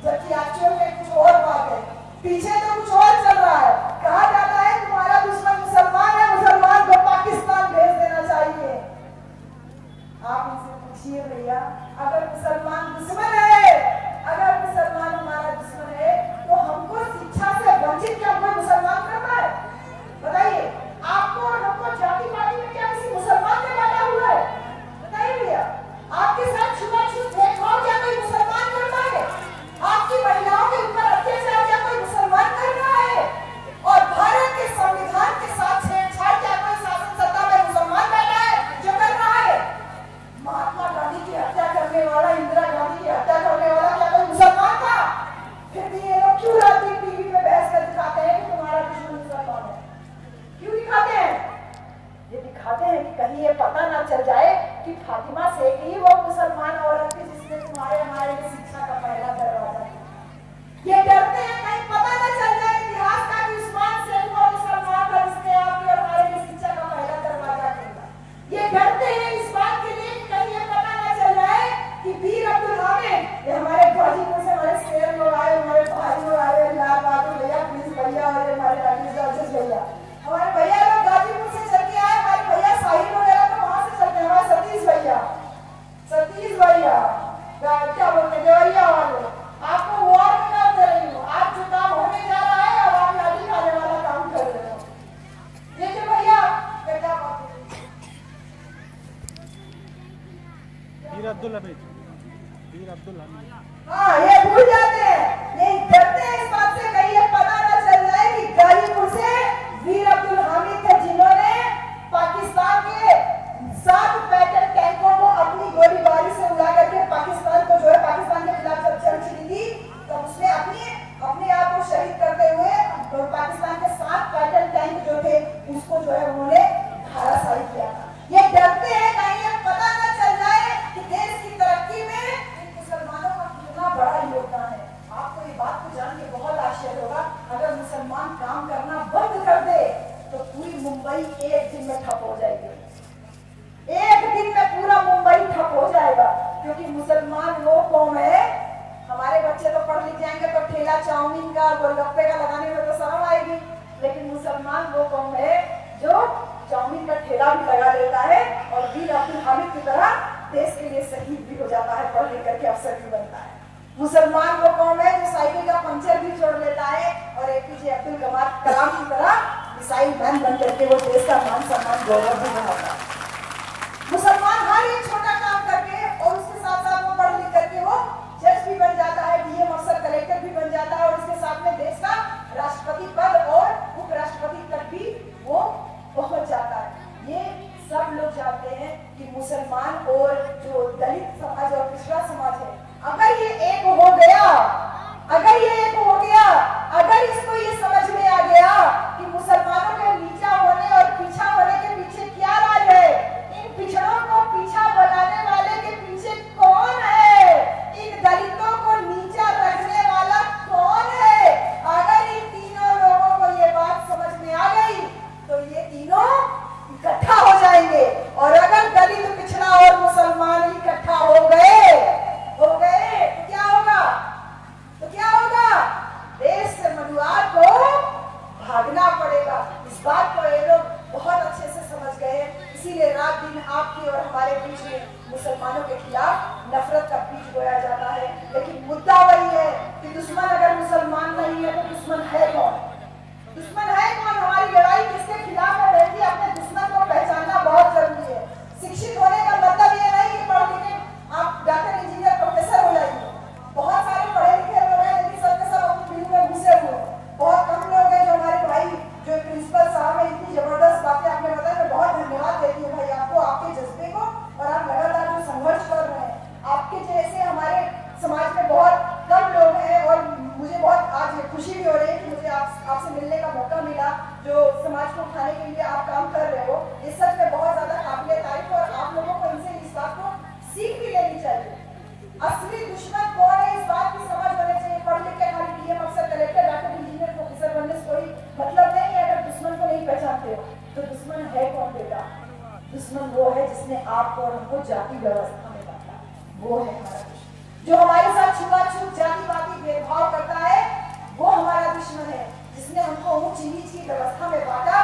जबकि एक्चुअल में कुछ और बात है, पीछे तो कुछ और चल रहा है। कहा जाता है तुम्हारा दुश्मन मुसलमान है, मुसलमान को पाकिस्तान भेज देना चाहिए। आप इनसे पूछिए भैया, अगर मुसलमान दुश्मन है, अगर मुसलमान हमारा दुश्मन है, तो हमको शिक्षा से वंचित क्या कोई मुसलमान करता है? बताइए, आपको और हमको जाति पाति में क्या किसी मुसलमान ने बांटा हुआ है? बताइए भैया, आपके साथ छुआछूत भेदभाव क्या कोई मुसलमान करता है? आपकी महिलाओं के ऊपर अत्याचार क्या कोई मुसलमान कर रहा है? कहीं ये पता ना चल जाए कि फातिमा शेख ही वो मुसलमान औरत थी जिसने तुम्हारे हमारे लिए शिक्षा का पहला दरवाजा दिया। ये डरते हैं कहीं पता ना चल जाए इतिहास का कि उस्मान शेख वो मुसलमान था जिसने आपके और हमारे लिए शिक्षा का पहला दरवाजा खोला। ये डरते हैं इस बात के लिए कि कहीं ये पता ना चल जाए कि वीर अब्दुल हामिद, ये हमारे गाजीपुर से हमारे शेर लोग आए, हमारे भाई लोग आए, लाल बहादुर भैया, प्रिंस भैया और हमारे राकेश जॉर्जेस भैया, हमारे भैया लोग गाजीपुर से चल के आए, हमारे भैया साहिल वगैरह तो वहां से चलते हैं, हमारे सतीश भैया क्या बोलते हैं देवरिया वाले, आपको वॉर में काम कर रही हूँ, आज जो काम होने जा रहा है अब आप लाठी खाने वाला काम कर रहे हो। देखिए भैया क्या बात है, वीर अब्दुल हमीद, वीर अब्दुल हमीद, हाँ ये भूल जाते हैं, ये डरते हैं इस बात से कहीं ये पता ना चल जाए कि गाजीपुर से वीर अब्दुल हामिद थे जिन्होंने पाकिस्तान के 7 पैटर्न टैंकों को अपनी गोलीबारी से उड़ा करके पाकिस्तान को जो है पाकिस्तान के खिलाफ जब जंग छिड़ी थी तो उसने अपने आप को शहीद करते हुए पाकिस्तान के 7 पैटर्न टैंक जो थे उसको जो है उन्होंने धराशायी किया था। ये डरते हैं कहीं ये पता ना चल जाए कि देश की तरक्की में इन मुसलमानों का कितना बड़ा योगदान है। आपको ये बात को जान के बहुत आश्चर्य होगा, अगर मुसलमान काम करना बंद कर दे तो पूरी मुंबई एक दिन में ठप हो जाएगी, एक दिन में पूरा मुंबई ठप हो जाएगा, क्योंकि मुसलमान वो कौम है, हमारे बच्चे तो पढ़ लिख जाएंगे तो ठेला चाउमीन का गोलगप्पे का लगाने में तो शर्म आएगी, लेकिन मुसलमान वो कौम है जो चाउमीन का ठेला भी लगा लेता है और वीर अब्दुल हामिद की तरह देश के लिए शहीद भी हो जाता है, पढ़ लिख करके अफसर भी बनता है। मुसलमान वो कौम है जो साइकिल का पंचर भी जोड़ लेता है और एपीजे अब्दुल कलाम की तरह मिसाइल मैन बन करके वो देश का मान सम्मान गौरव भी बनाता है। मुसलमान हर एक छोटा काम करके और उसके साथ साथ वो पढ़ लिख करके वो जज भी बन जाता है, डीएम अफसर कलेक्टर भी बन जाता है और उसके साथ में देश का राष्ट्रपति पद और उपराष्ट्रपति तक भी वो पहुंच जाता है। ये सब लोग जानते हैं कि मुसलमान और जो दलित समाज और पिछड़ा समाज है, अगर ये एक हो गया, अगर इसको ये समझ में आ गया कि मुसलमानों के नीचा होने और पीछा होने के पीछे क्या राज है, इन पिछड़ों को पीछा बनाने वाले के पीछे कौन है, इन दलितों को नीचा रखने वाला कौन है, अगर इन तीनों लोगों को ये बात समझ में आ गई तो ये तीनों इकट्ठा हो जाएंगे। और अगर दलित पिछड़ा और मुसलमान इकट्ठा हो गए तो क्या होगा, देश से मनुआर को भागना पड़ेगा। इस बात को ये लोग बहुत अच्छे से समझ गए, इसीलिए रात दिन आपके और हमारे बीच में मुसलमानों के खिलाफ नफरत का बीज बोया जाता है। लेकिन मुद्दा वही है कि दुश्मन अगर मुसलमान नहीं है तो दुश्मन है कौन? दुश्मन है कौन? हमारी लड़ाई किसके खिलाफ है? बहन जी, अपने दुश्मन को पहचानना बहुत जरूरी है। शिक्षित होने का मतलब ये नहीं कि पढ़ लिखे आप डॉक्टर इंजीनियर प्रोफेसर हो जाएंगे। बहुत सारे पढ़े लिखे लोग हैं लेकिन सबके सब अपनी फील्ड में घुसे हुए हैं। बहुत कम लोग हैं जो हमारे भाई जो प्रिंसिपल साहब है, इतनी जबरदस्त बातें आपने बताया, मैं बहुत धन्यवाद देती हूँ भाई आपको, आपके जज्बे को, और आप लगातार जो संघर्ष कर रहे हैं। आपके जैसे हमारे समाज में बहुत कम लोग हैं और मुझे बहुत आज खुशी भी हो रही है कि मुझे आपसे मिलने का मौका मिला। जो समाज को उठाने के लिए आप काम कर रहे हो, ये सच में बहुत ज्यादा काबिल तारीफ, और आप लोगों को इनसे इस बात को सीख भी लेनी चाहिए। असली दुश्मन कौन है इस बात की समझ होनी चाहिए। पढ़ लिख के खाली डीएम अफसर कलेक्टर डॉक्टर इंजीनियर प्रोफेसर बनने से कोई मतलब नहीं है। अगर दुश्मन को नहीं पहचानते हो तो दुश्मन है कौन बेटा? दुश्मन वो है जिसने आपको और हमको जाति व्यवस्था में बांटा, वो है हमारा दुश्मन। जो हमारे साथ छुआछूत जातिवादी भेदभाव करता है वो हमारा दुश्मन है। जिसने हमको ऊंच नीच की व्यवस्था में बांटा